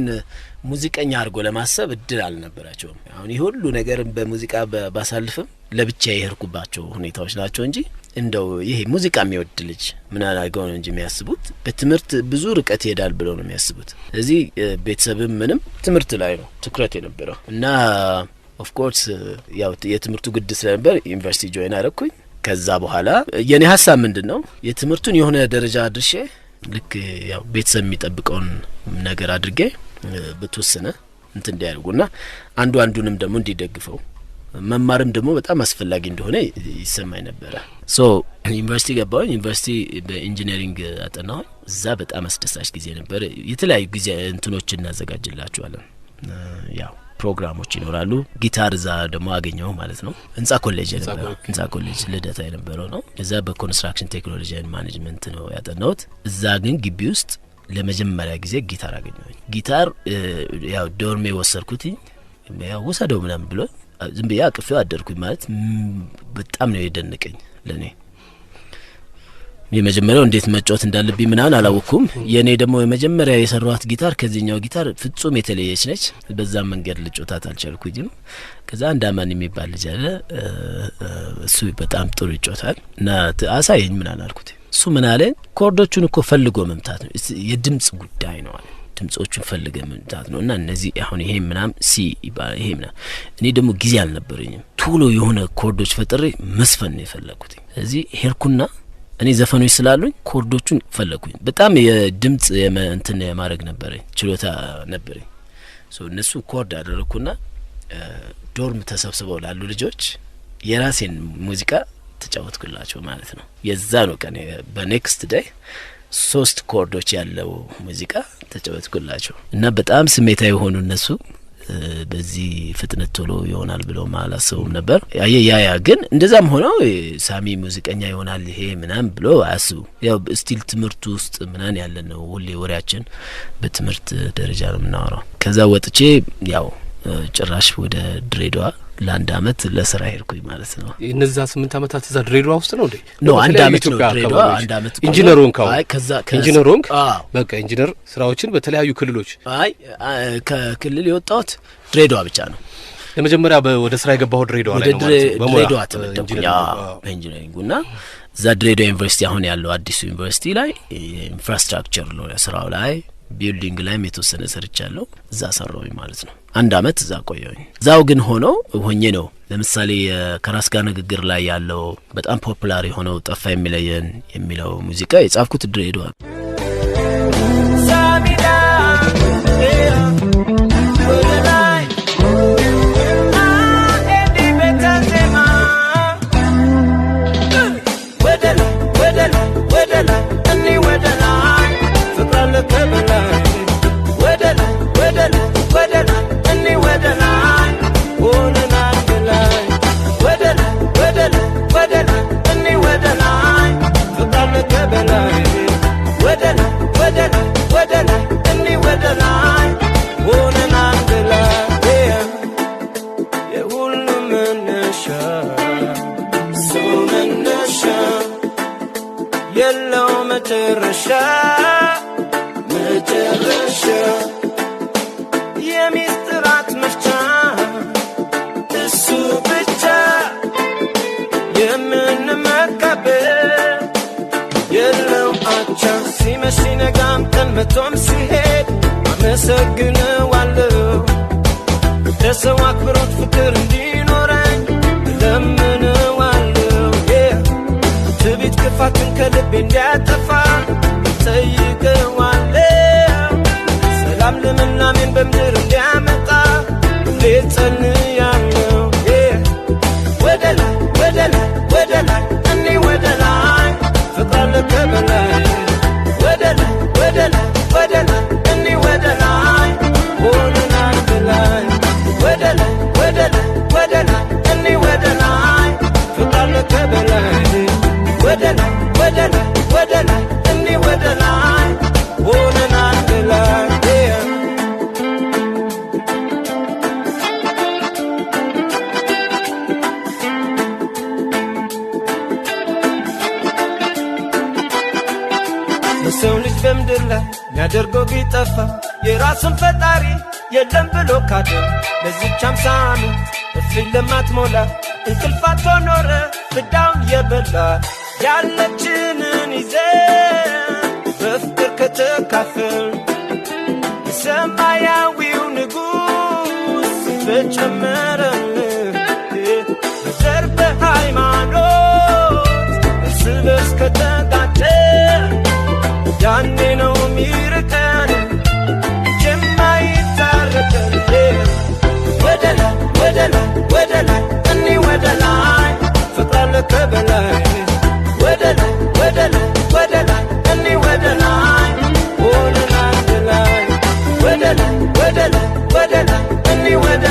ሙዚቀኛ አድርጎ ለማሰብ እድል አልነበራቸውም አሁን ይሄ ሁሉ ነገር በሙዚቃ ባሳልፍም ለብቻ ይሄርኩባቸው ሁኔታዎች ናቸው እንጂ እንደው ይሄ ሙዚቃ የሚወድ ልጅ ምን አላገው ነው እንጂ የሚያስቡት በትምህርት ብዙ ርቀት ይሄዳል ብለው ነው የሚያስቡት ስለዚህ ቤተሰብም ምንም ትምህርት ላይ ነው ትኩረት የነበረው እና ኦፍ ኮርስ ያው የትምህርቱ ግድ ስለነበር ዩኒቨርሲቲ ጆይን አረኩኝ ከዛ በኋላ የኔ ሐሳብ ምንድነው የትምህርቱን የሆነ ደረጃ አድርሼ ልክ ያው ቤተሰብ የሚጠብቀውን ነገር አድርጌ በተወሰነ እንትን እንዲያደርጉና አንዱንም ደግሞ እንዲደግፈው መማርም ደግሞ በጣም አስፈላጊ እንደሆነ ይሰማኝ ነበር ዩኒቨርሲቲ ገባሁ ዩኒቨርሲቲ በኢንጂነሪንግ አጠናሁ እዛ በጣም አስደሳች ጊዜ ነበር የተለያዩ ጊዜ እንትኖችን እናዘጋጅላችኋለን ያው ፕሮግራሞች ይኖራሉ። ጊታር እዛ ደግሞ አገኘው ማለት ነው። ህንጻ ኮሌጅ ልደታ የነበረው ነው። እዛ በኮንስትራክሽን ቴክኖሎጂ ኤንድ ማኔጅመንት ነው ያጠናሁት። እዛ ግን ግቢ ውስጥ ለመጀመሪያ ጊዜ ጊታር አገኘሁኝ። ጊታር ያው ዶርሜ ወሰድኩት። ያው ወሰደው ምናምን ብሎ ዝም ብዬ አቅፌው አደርኩኝ ማለት በጣም ነው የደነቀኝ ለኔ። የመጀመሪያው እንዴት መጫወት እንዳለብኝ ምናምን አላወኩም። የኔ ደግሞ የመጀመሪያ የሰራኋት ጊታር ከዚህኛው ጊታር ፍጹም የተለየች ነች። በዛ መንገድ ልጫወታት አልቻልኩኝም። ከዛ አንዳማን የሚባል ልጅ አለ፣ እሱ በጣም ጥሩ ይጫወታል እና አሳየኝ ምናምን አልኩት። እሱ ምን አለ፣ ኮርዶቹን እኮ ፈልጎ መምታት ነው፣ የድምጽ ጉዳይ ነው አለ። ድምጾቹን ፈልገ መምታት ነው እና እነዚህ አሁን ይሄ ምናምን ሲ ይባል ይሄ ምናምን። እኔ ደግሞ ጊዜ አልነበረኝም። ቶሎ የሆነ ኮርዶች ፈጥሬ መስፈን ነው የፈለኩት። ስለዚህ ሄርኩና እኔ ዘፈኖች ስላሉኝ ኮርዶቹን ፈለኩኝ። በጣም የድምጽ እንትን የማድረግ ነበረኝ ችሎታ ነበረኝ። እነሱ ኮርድ አደረኩና ዶርም ተሰብስበው ላሉ ልጆች የራሴን ሙዚቃ ተጫወትኩላቸው ማለት ነው። የዛ ነው ቀን በኔክስት ዴይ 3 ኮርዶች ያለው ሙዚቃ ተጫወትኩላቸው እና በጣም ስሜታዊ ሆኑ እነሱ። በዚህ ፍጥነት ቶሎ ይሆናል ብለው ማላሰቡም ነበር። ያ ግን እንደዛም ሆነው ሳሚ ሙዚቀኛ ይሆናል ይሄ ምናም ብሎ አያስቡ። ያው ስቲል ትምህርቱ ውስጥ ምናን ያለ ነው። ሁሌ ወሬያችን በትምህርት ደረጃ ነው የምናወራው። ከዛ ወጥቼ ያው ጭራሽ ወደ ድሬዳዋ ለአንድ አመት ለስራ ሄድኩኝ ማለት ነው። እነዛ 8 አመታት እዛ ድሬዳዋ ውስጥ ነው እንዴ? ነው አንድ አመት ነው ድሬዳዋ። አንድ አመት ኢንጂነር ሆንክ? አይ ከዛ ኢንጂነር ሆንክ? በቃ ኢንጂነር ስራዎችን በተለያዩ ክልሎች። አይ ከክልል የወጣሁት ድሬዳዋ ብቻ ነው። ለመጀመሪያ ወደ ስራ የገባው ድሬዳዋ ላይ ነው ማለት ነው። ድሬዳዋ ተመደብኩኝ በኢንጂነሪንግና እዛ ድሬዳዋ ዩኒቨርሲቲ አሁን ያለው አዲሱ ዩኒቨርሲቲ ላይ ኢንፍራስትራክቸር ነው ስራው ላይ ቢልዲንግ ላይ የተወሰነ ሰርቻለሁ። እዛ ሰራሁኝ ማለት ነው። አንድ አመት እዛ ቆየሁኝ። እዛው ግን ሆኜ ነው ለምሳሌ ከራስ ጋር ንግግር ላይ ያለው በጣም ፖፑላር የሆነው ጠፋ የሚለየን የሚለው ሙዚቃ የጻፍኩት ድሬዳዋ ሳሚዳ መቶም ሲሄድ አመሰግነዋለሁ። ለሰው አክብሮት ፍቅር እንዲኖረኝ ለምነዋለሁ። ትዕቢት ክፋትን ከልቤ እንዲያጠፋ ጠይቀዋለሁ። ሰላም ልምላሜን በምድር እንዲያመጣ ሁሌ ጸልያለሁ። ወደ ላይ ወደ ላይ ወደ ላይ እኔ ወደ ላይ ፍቅር አለ ከበላይ ወደ ላይ ወደ ላይ ወደ ላይ እኔ ወደ ላይ ሆነን አንድ ላይ ወደ ላይ ወደ ላይ ወደ ላይ እኔ ወደ ላይ ፍቅር አለ ከበላይ ወደ ላይ ወደ ላይ ወደ ላይ እኔ ወደ ላይ ሆነን አንድ ላይ ሰው ልጅ በምድር ላይ ያደርገው ቢጠፋ የራሱን ፈጣሪ የለም ብሎ ካደ። ለዚህች 50 ዓመት እፍኝ ለማትሞላ እንቅልፋቶ ኖረ ፍዳውን የበላ ያለችንን ይዘን በፍቅር ከተካፈል ሰማያዊው ንጉሥ በጨመረልን በዘር በሃይማኖት እርስ በርስ ከተጋጨን ያኔ ነው ሚርቀን የማይታረቀን። ወደ ላይ ወደ ላይ ወደ ላይ እኔ ወደ ላይ ፍቅር አለ ከበላይ ወደ ላይ ወደ ላይ ወደ ላይ እኔ ወደ ላይ ሆነን አንድ ላይ ወደ ላይ ወደ ላይ ወደ ላይ እኔ ወደ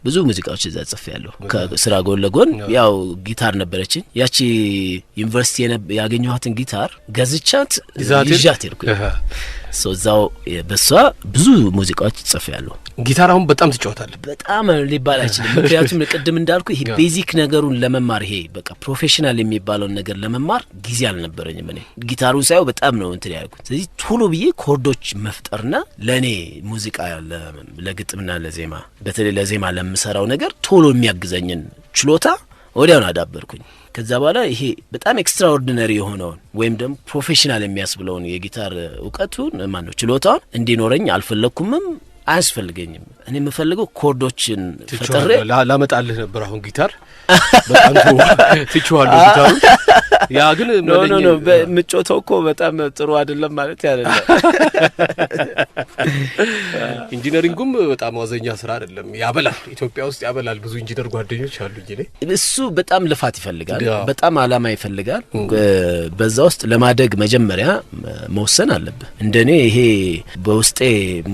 ብዙ ሙዚቃዎች እዛ ጽፌያለሁ ከስራ ጎን ለጎን ያው ጊታር ነበረችኝ ያቺ ዩኒቨርሲቲ ያገኘኋትን ጊታር ገዝቻት ይዣት ሄድኩኝ ሶዛው በሷ ብዙ ሙዚቃዎች ጽፌያለሁ ጊታር አሁን በጣም ትጫወታለህ በጣም ሊባል አይችልም ምክንያቱም ቅድም እንዳልኩ ይሄ ቤዚክ ነገሩን ለመማር ይሄ በቃ ፕሮፌሽናል የሚባለው ነገር ለመማር ጊዜ አልነበረኝም እኔ ጊታሩን ሳይው በጣም ነው እንትን ያልኩት ስለዚህ ቶሎ ብዬ ኮርዶች መፍጠርና ለኔ ሙዚቃ ለግጥምና ለዜማ በተለይ ለዜማ ለምሰራው ነገር ቶሎ የሚያግዘኝን ችሎታ ወዲያው አዳበርኩኝ ከዛ በኋላ ይሄ በጣም ኤክስትራኦርዲነሪ የሆነውን ወይም ደግሞ ፕሮፌሽናል የሚያስብለውን የጊታር ዕውቀቱን ማነው ችሎታውን እንዲኖረኝ አልፈለኩምም አያስፈልገኝም እኔ የምፈልገው ኮርዶችን ፈጥሬ ላመጣልህ ነበር አሁን ጊታር በጣም ትችዋለህ ጊታሩ ያ ግን ኖ ምጮተው እኮ በጣም ጥሩ አይደለም ማለት ያለለ ኢንጂነሪንጉም በጣም ዋዘኛ ስራ አይደለም ያበላል ኢትዮጵያ ውስጥ ያበላል ብዙ ኢንጂነር ጓደኞች አሉኝ እኔ እሱ በጣም ልፋት ይፈልጋል በጣም አላማ ይፈልጋል በዛ ውስጥ ለማደግ መጀመሪያ መወሰን አለበት እንደኔ ይሄ በውስጤ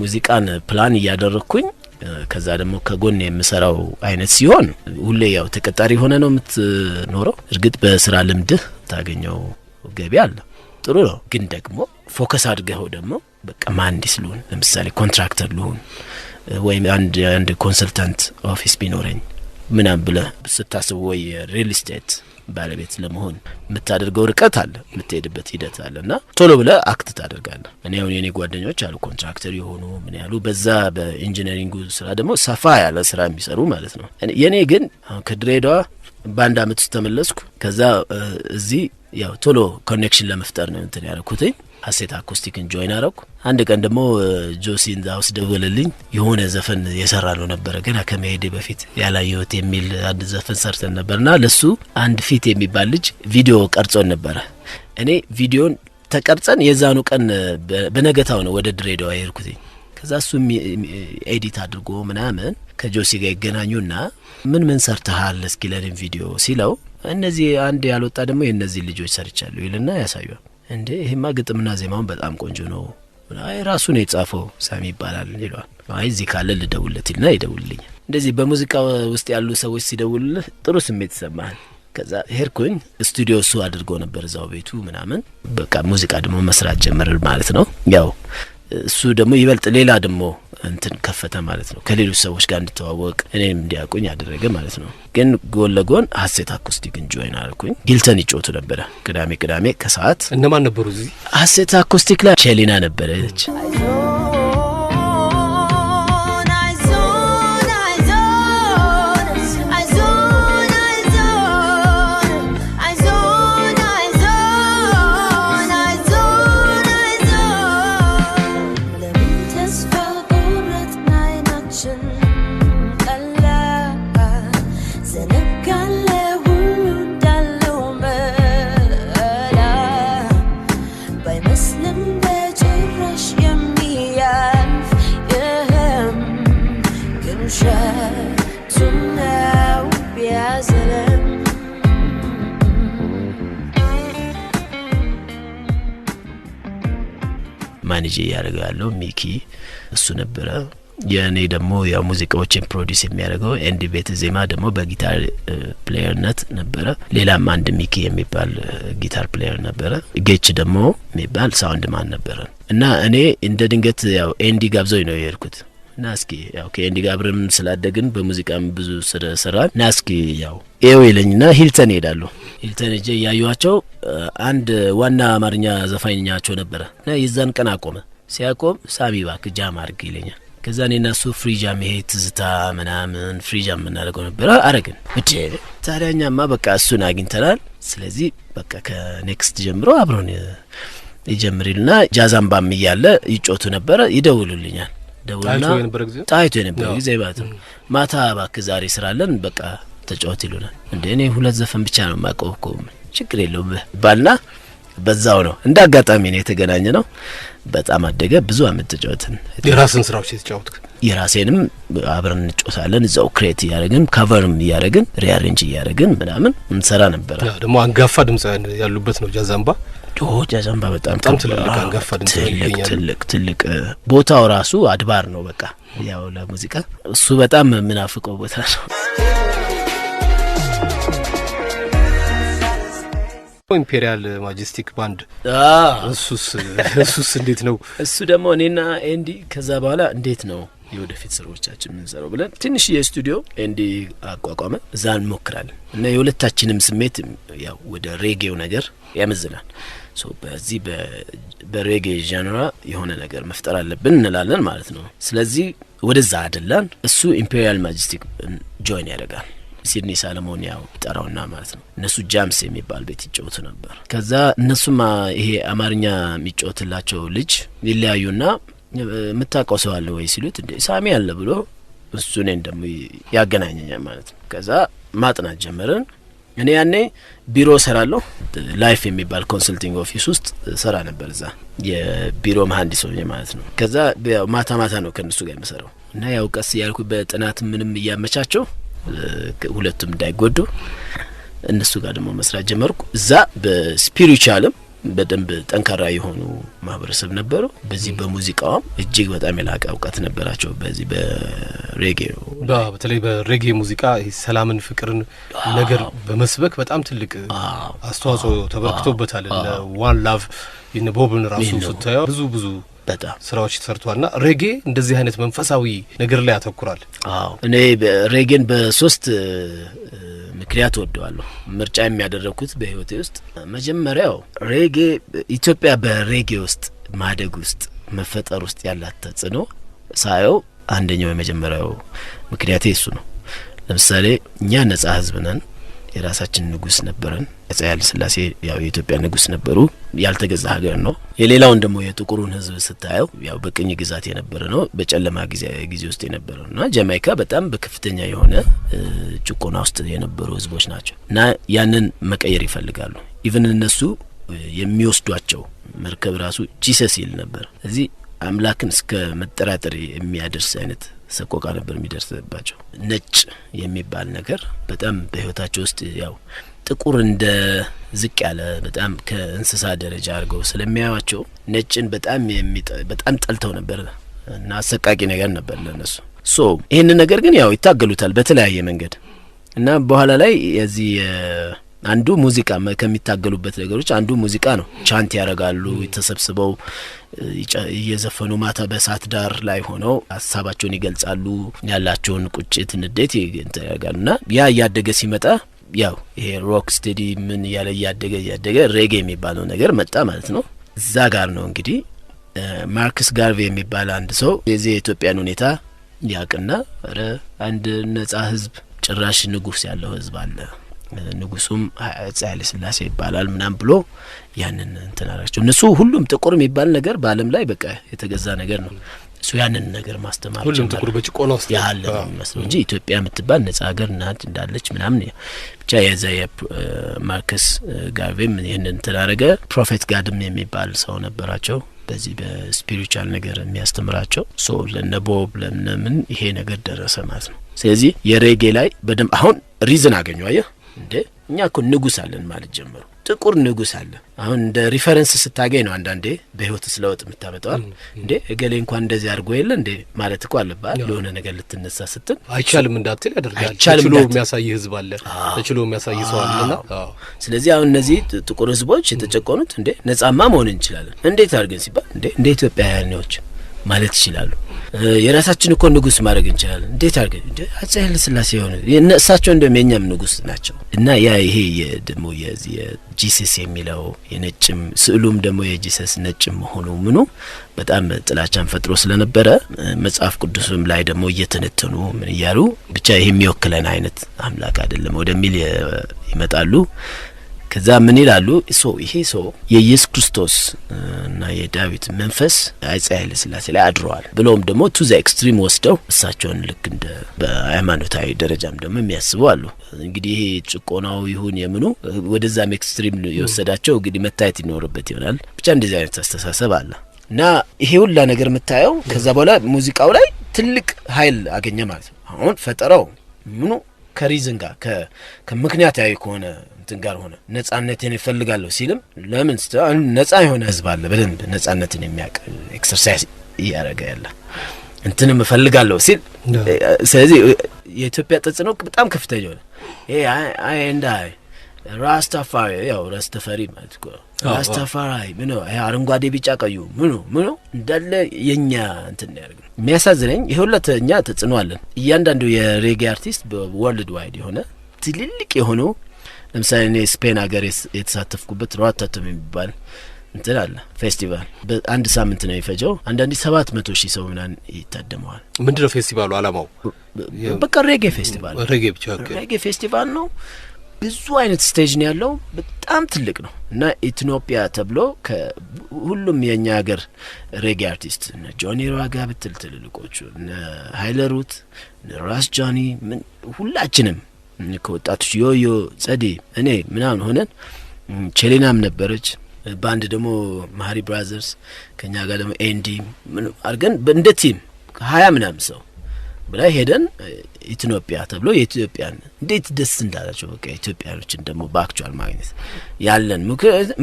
ሙዚቃን ፕላን ያደረኩኝ ከዛ ደግሞ ከጎን የምሰራው አይነት ሲሆን ሁሌ ያው ተቀጣሪ ሆነ ነው የምትኖረው እርግጥ በስራ ልምድ ታገኘው ገቢ አለ ጥሩ ነው ግን ደግሞ ፎከስ አድርገው ደግሞ በቃ መሐንዲስ ልሁን ለምሳሌ ኮንትራክተር ልሁን ወይ አንድ ኮንሰልታንት ኦፊስ ቢኖረኝ ምናምን ብለ ስታስብ ወይ ሪል ስቴት ባለቤት ለመሆን የምታደርገው ርቀት አለ የምትሄድበት ሂደት አለና ቶሎ ብለ አክት ታደርጋለህ እኔ አሁን የኔ ጓደኞች አሉ ኮንትራክተር የሆኑ ምን ያሉ በዛ በኢንጂነሪንግ ስራ ደግሞ ሰፋ ያለ ስራ የሚሰሩ ማለት ነው የኔ ግን ከድሬዳዋ ባንድ አመት ተመለስኩ ከዛ እዚህ ያው ቶሎ ኮኔክሽን ለመፍጠር ነው እንትን ያረኩትኝ ሀሴት አኮስቲክን ጆይን አረኩ አንድ ቀን ደግሞ ጆሲን ዳውስ ደወለልኝ የሆነ ዘፈን የሰራ ነው ነበር ገና ከመሄዴ በፊት ያላየሁት የሚል አንድ ዘፈን ሰርተን ነበርና ለሱ አንድ ፊት የሚባል ልጅ ቪዲዮ ቀርጾን ነበር እኔ ቪዲዮን ተቀርጸን የዛኑ ቀን በነገታው ነው ወደ ድሬዳዋ የሄድኩትኝ ከዛ እሱ ኤዲት አድርጎ ምናምን ከጆሲ ጋር ይገናኙና ምን ሰርተሃል እስኪ ለኔ ቪዲዮ ሲለው እነዚህ አንድ ያልወጣ ደግሞ የነዚህ ልጆች ሰርቻለሁ ይልና ያሳዩት እንዴ ይሄማ ግጥምና ዜማውን በጣም ቆንጆ ነው አይ ራሱ ነው የጻፈው ሳሚ ይባላል ይሏል አይ እዚህ ካለ ልደውልለትና ይደውልልኝ እንደዚህ በሙዚቃ ውስጥ ያሉ ሰዎች ሲደውልልህ ጥሩ ስሜት ይሰማሃል ከዛ ሄርኩኝ ስቱዲዮ እሱ አድርጎ ነበር እዛው ቤቱ ምናምን በቃ ሙዚቃ ደግሞ መስራት ጀመረ ማለት ነው ያው እሱ ደግሞ ይበልጥ ሌላ ደግሞ እንትን ከፈተ ማለት ነው ከሌሎች ሰዎች ጋር እንድተዋወቅ እኔም እንዲያቁኝ ያደረገ ማለት ነው ግን ጎን ለጎን ሀሴት አኮስቲክን ጆይን አልኩኝ ሂልተን ይጮቱ ነበር ቅዳሜ ከሰዓት እነማን ነበሩ እዚህ ሀሴት አኮስቲክ ላይ ቼሊና ነበረች ማኔጅ ያደርጋለው ሚኪ እሱ ነበር የኔ ደግሞ ያው ሙዚቃዎችን ፕሮዲዩስ የሚያደርገው ኤንዲ ቤት ዜማ ደግሞ በጊታር ፕሌየርነት ነበር ሌላም አንድ ሚኪ የሚባል ጊታር ፕሌየር ነበር ጌች ደግሞ የሚባል ሳውንድ ማን ነበር እና እኔ እንደ ድንገት ያው ኤንዲ ጋብዞኝ ነው የሄድኩት ናስኪ ያው ከኤንዲ ጋብርም ስላደግን በሙዚቃም ብዙ ሰራ ናስኪ ያው ኤው ይለኝና ሂልተን ሄዳለሁ ሂልተን እጄ ያዩዋቸው አንድ ዋና አማርኛ ዘፋኝኛቸው ነበር እና የዛን ቀን አቆመ ሲያቆም ሳሚ ባክ ጃም አርግ ይለኛል ከዛ እኔና እሱ ፍሪጃም ይሄ ትዝታ ምናምን ፍሪጃም እናደርገው ነበር አረግን እጄ ታዲያኛማ በቃ እሱን አግኝተናል ስለዚህ በቃ ከኔክስት ጀምሮ አብሮን ይጀምርልና ጃዛምባም ይያለ ይጮቱ ነበር ይደውሉልኛል ደውልና ታይቶ የነበረ ጊዜ ባቱ ማታ ባክ ዛሬ ስራለን በቃ ተጫወት ይሉናል እንዴ እኔ ሁለት ዘፈን ብቻ ነው ማቆብኮ ችግር የለውም ባልና በዛው ነው እንዳጋጣሚ ነው የተገናኘ ነው በጣም አደገ ብዙ አመት ተጫወትን የራስን ስራዎች የተጫወትክ የራሴንም አብረን እንጫወታለን እዛው ክሬት ያደረግን ካቨርም ያደረግን ሪአሬንጅ ያደረግን ምናምን እንሰራ ነበር። ደግሞ አንጋፋ ድምጻውያን ያሉበት ነው ጃዛምባ። ጃዛምባ በጣም ትልቅ አንጋፋ ድምጻውያን ይገኛሉ። ትልቅ ቦታው ራሱ አድባር ነው በቃ ያው ለሙዚቃ እሱ በጣም ምናፍቀው ቦታ ነው። ኢምፔሪያል ማጀስቲክ ባንድ እሱስ እንዴት ነው? እሱ ደግሞ እኔና ኤንዲ ከዛ በኋላ እንዴት ነው የወደፊት ስራዎቻችን ምን ሰራው ብለን ትንሽ የስቱዲዮ ኤንዲ አቋቋመ። እዛ እንሞክራለን እና የሁለታችንም ስሜት ያው ወደ ሬጌው ነገር ያመዝናል። በዚህ በሬጌ ጃንራ የሆነ ነገር መፍጠር አለብን እንላለን ማለት ነው። ስለዚህ ወደዛ አይደለም እሱ ኢምፔሪያል ማጀስቲክ ጆይን ያደርጋል። ሲድኒ ሳለሞን ያው ጠራውና ማለት ነው። እነሱ ጃምስ የሚባል ቤት ይጫወቱ ነበር። ከዛ እነሱማ ይሄ አማርኛ የሚጫወትላቸው ልጅ ይለያዩና መታቀው ሰው አለ ወይ ሲሉት እንዴ ሳሚ አለ ብሎ እሱ ነኝ ደሞ ያገናኘኛል ማለት ነው። ከዛ ማጥናት ጀመርን። እኔ ያኔ ቢሮ ሰራለሁ ላይፍ የሚባል ኮንሰልቲንግ ኦፊስ ውስጥ ሰራ ነበር። እዛ የቢሮ መሐንዲስ ሆኜ ማለት ነው። ከዛ ያው ማታ ነው ከነሱ ጋር የምሰራው እና ያው ቀስ ያልኩ በጥናት ምንም እያመቻቸው ሁለቱም እንዳይጎዱ እነሱ ጋር ደግሞ መስራት ጀመርኩ። እዛ በስፒሪቹዋልም በደንብ ጠንካራ የሆኑ ማህበረሰብ ነበሩ። በዚህ በሙዚቃውም እጅግ በጣም የላቀ እውቀት ነበራቸው። በዚህ በሬጌው በተለይ በሬጌ ሙዚቃ ሰላምን፣ ፍቅርን ነገር በመስበክ በጣም ትልቅ አስተዋጽኦ ተበርክቶበታል። ዋን ላቭ ቦብን ራሱ ስታየው ብዙ በጣም ስራዎች ተሰርቷልና ሬጌ እንደዚህ አይነት መንፈሳዊ ነገር ላይ ያተኩራል። እኔ ሬጌን በሶስት ምክንያት ወደዋለሁ። ምርጫ የሚያደርኩት በህይወቴ ውስጥ መጀመሪያው ሬጌ ኢትዮጵያ በሬጌ ውስጥ ማደግ ውስጥ መፈጠር ውስጥ ያላት ተጽዕኖ ሳየው አንደኛው የመጀመሪያው ምክንያቴ እሱ ነው። ለምሳሌ እኛ ነጻ ህዝብ ነን። የራሳችን ንጉስ ነበረን። አፄ ኃይለ ሥላሴ ያው የኢትዮጵያ ንጉስ ነበሩ። ያልተገዛ ሀገር ነው። የሌላውን ደግሞ የጥቁሩን ህዝብ ስታየው ያው በቅኝ ግዛት የነበረ ነው። በጨለማ ጊዜ ውስጥ የነበረ ነው። ጃማይካ በጣም በከፍተኛ የሆነ ጭቆና ውስጥ የነበሩ ህዝቦች ናቸው እና ያንን መቀየር ይፈልጋሉ። ኢቭን እነሱ የሚወስዷቸው መርከብ ራሱ ጂሰስ ይል ነበር። እዚህ አምላክን እስከ መጠራጠር የሚያደርስ አይነት ሰቆቃ ነበር የሚደርስባቸው። ነጭ የሚባል ነገር በጣም በህይወታቸው ውስጥ ያው ጥቁር እንደ ዝቅ ያለ በጣም ከእንስሳ ደረጃ አድርገው ስለሚያዩዋቸው ነጭን በጣም ጠልተው ነበር እና አሰቃቂ ነገር ነበር ለነሱ። ይሄን ነገር ግን ያው ይታገሉታል በተለያየ መንገድ እና በኋላ ላይ የዚህ አንዱ ሙዚቃ ከሚታገሉበት ነገሮች አንዱ ሙዚቃ ነው። ቻንት ያረጋሉ ተሰብስበው እየዘፈኑ ማታ በሳት ዳር ላይ ሆነው ሀሳባቸውን ይገልጻሉ። ያላቸውን ቁጭት ንዴት ያደርጋሉና ያ ያደገ ሲመጣ ያው ይሄ ሮክ ስቴዲ ምን ያደገ ሬጌ የሚባለው ነገር መጣ ማለት ነው። እዛ ጋር ነው እንግዲህ ማርክስ ጋርቬ የሚባል አንድ ሰው የዚህ የኢትዮጵያን ሁኔታ ያቅና አንድ ነጻ ህዝብ ጭራሽ ንጉስ ያለው ህዝብ አለ ንጉሱም አፄ ኃይለ ሥላሴ ይባላል ምናም ብሎ ያንን እንተናራቸው እነሱ ሁሉም ጥቁር የሚባል ነገር በአለም ላይ በቃ የተገዛ ነገር ነው። እሱ ያንን ነገር ማስተማር ሁሉም ጥቁር በጭቆና ውስጥ ያለ ነው እንጂ ኢትዮጵያ የምትባል ነጻ ሀገር ናት እንዳለች ምናምን ብቻ የዘየ ማርክስ ጋርቬም ይሄንን እንተናረገ። ፕሮፌት ጋድም የሚባል ሰው ነበራቸው በዚህ በስፒሪቹዋል ነገር የሚያስተምራቸው ለነቦብ ለነምን ይሄ ነገር ደረሰ ማለት ነው። ስለዚህ የሬጌ ላይ በደንብ አሁን ሪዝን አገኙ አየህ እንዴ እኛ እኮ ንጉስ አለን ማለት ጀመሩ። ጥቁር ንጉስ አለ። አሁን እንደ ሪፈረንስ ስታገኝ ነው አንዳንዴ በህይወት ስለወጥ የምታመጣው እንዴ እገሌ እንኳን እንደዚህ አድርጎ የለ እንዴ ማለት እኮ አለባት ለሆነ ነገር ልትነሳ ስትል አይቻልም እንዳትል ያደርጋል። ተችሎ የሚያሳይ ህዝብ አለ፣ ተችሎ የሚያሳይ ሰው አለና ስለዚህ አሁን እነዚህ ጥቁር ህዝቦች የተጨቆኑት እንዴ ነጻማ መሆን እንችላለን እንዴት አድርገን ሲባል እንዴ ኢትዮጵያውያኖች ማለት ይችላሉ። የራሳችን እኮ ንጉስ ማድረግ እንችላለን እንዴት አድርገን እንዴ አፄ ኃይለ ሥላሴ ሆነ እነሳቸው እንደመኛም ንጉስ ናቸው እና ያ ይሄ ደግሞ የጂሰስ የሚለው የነጭም ስዕሉም ደግሞ የጂሰስ ነጭም ሆኖ ምኑ በጣም ጥላቻን ፈጥሮ ስለነበረ መጽሐፍ ቅዱስም ላይ ደግሞ እየተነተኑ ምን ይያሉ ብቻ ይሄ የሚወክለን አይነት አምላክ አይደለም ወደሚል ይመጣሉ። ከዛ ምን ይላሉ ይሄ የኢየሱስ ክርስቶስ እና የዳዊት መንፈስ አፄ ኃይለ ሥላሴ ላይ አድሯል ብለውም ደግሞ ቱ ዘ ኤክስትሪም ወስደው እሳቸውን ልክ እንደ በሃይማኖታዊ ደረጃም ደግሞ የሚያስቡ አሉ። እንግዲህ ይሄ ጭቆናው ይሁን የምኑ ወደዛም ኤክስትሪም የወሰዳቸው እንግዲህ መታየት ይኖርበት ይሆናል። ብቻ እንደዚህ አይነት አስተሳሰብ አለ እና ይሄ ሁላ ነገር መታየው ከዛ በኋላ ሙዚቃው ላይ ትልቅ ኃይል አገኘ ማለት ነው። አሁን ፈጠራው ምኑ ከሪዝን ጋር ከምክንያታዊ ከሆነ እንትን ጋር ሆነ ነጻነትን ይፈልጋለሁ ሲልም ለምን ነጻ የሆነ ህዝብ አለ በደንብ ነጻነትን የሚያውቅ ኤክሰርሳይዝ እያደረገ ያለ እንትንም እፈልጋለሁ ሲል ስለዚህ የኢትዮጵያ ተጽዕኖ በጣም ከፍተኛ ነው። ይሄ አይ እንዳ ራስታፋሪ ያው ራስታፋሪ ማለት ነው ራስታፋሪ ምን ነው አረንጓዴ ቢጫ ቀዩ ምን ነው እንዳለ የኛ እንትን ያደርግ የሚያሳዝነኝ ይሁለተኛ ተጽዕኖ አለን። እያንዳንዱ የሬጌ አርቲስት በወርልድ ዋይድ የሆነ ትልልቅ የሆኑ ለምሳሌ እኔ ስፔን ሀገር የተሳተፍኩበት ሮታቶም የሚባል እንትን አለ ፌስቲቫል በአንድ ሳምንት ነው የፈጀው። አንዳንዴ 700,000 ሰው ምናምን ይታደማል። ምንድነው ፌስቲቫሉ አላማው? በቃ ሬጌ ፌስቲቫል ሬጌ ፌስቲቫል ነው። ብዙ አይነት ስቴጅ ነው ያለው። በጣም ትልቅ ነው እና ኢትዮጵያ ተብሎ ከሁሉም የኛ ሀገር ሬጌ አርቲስት እነ ጆኒ ራጋ በትልልቆቹ እነ ሃይለሩት እነ ራስ ጆኒ ምን ሁላችንም ከወጣቶች ዮዮ ጸዲ እኔ ምናምን ሆነን ቼሌናም ነበረች ባንድ ደግሞ ማሪ ብራዘርስ ከኛ ጋር ደግሞ ኤንዲ ምን አርገን እንደ ቲም 20 ምናምን ሰው ብላይ ሄደን ኢትዮጵያ ተብሎ የኢትዮጵያን እንዴት ደስ እንዳላቸው በቃ ኢትዮጵያኖችን ደግሞ ባክቹአል ማግኘት ያለን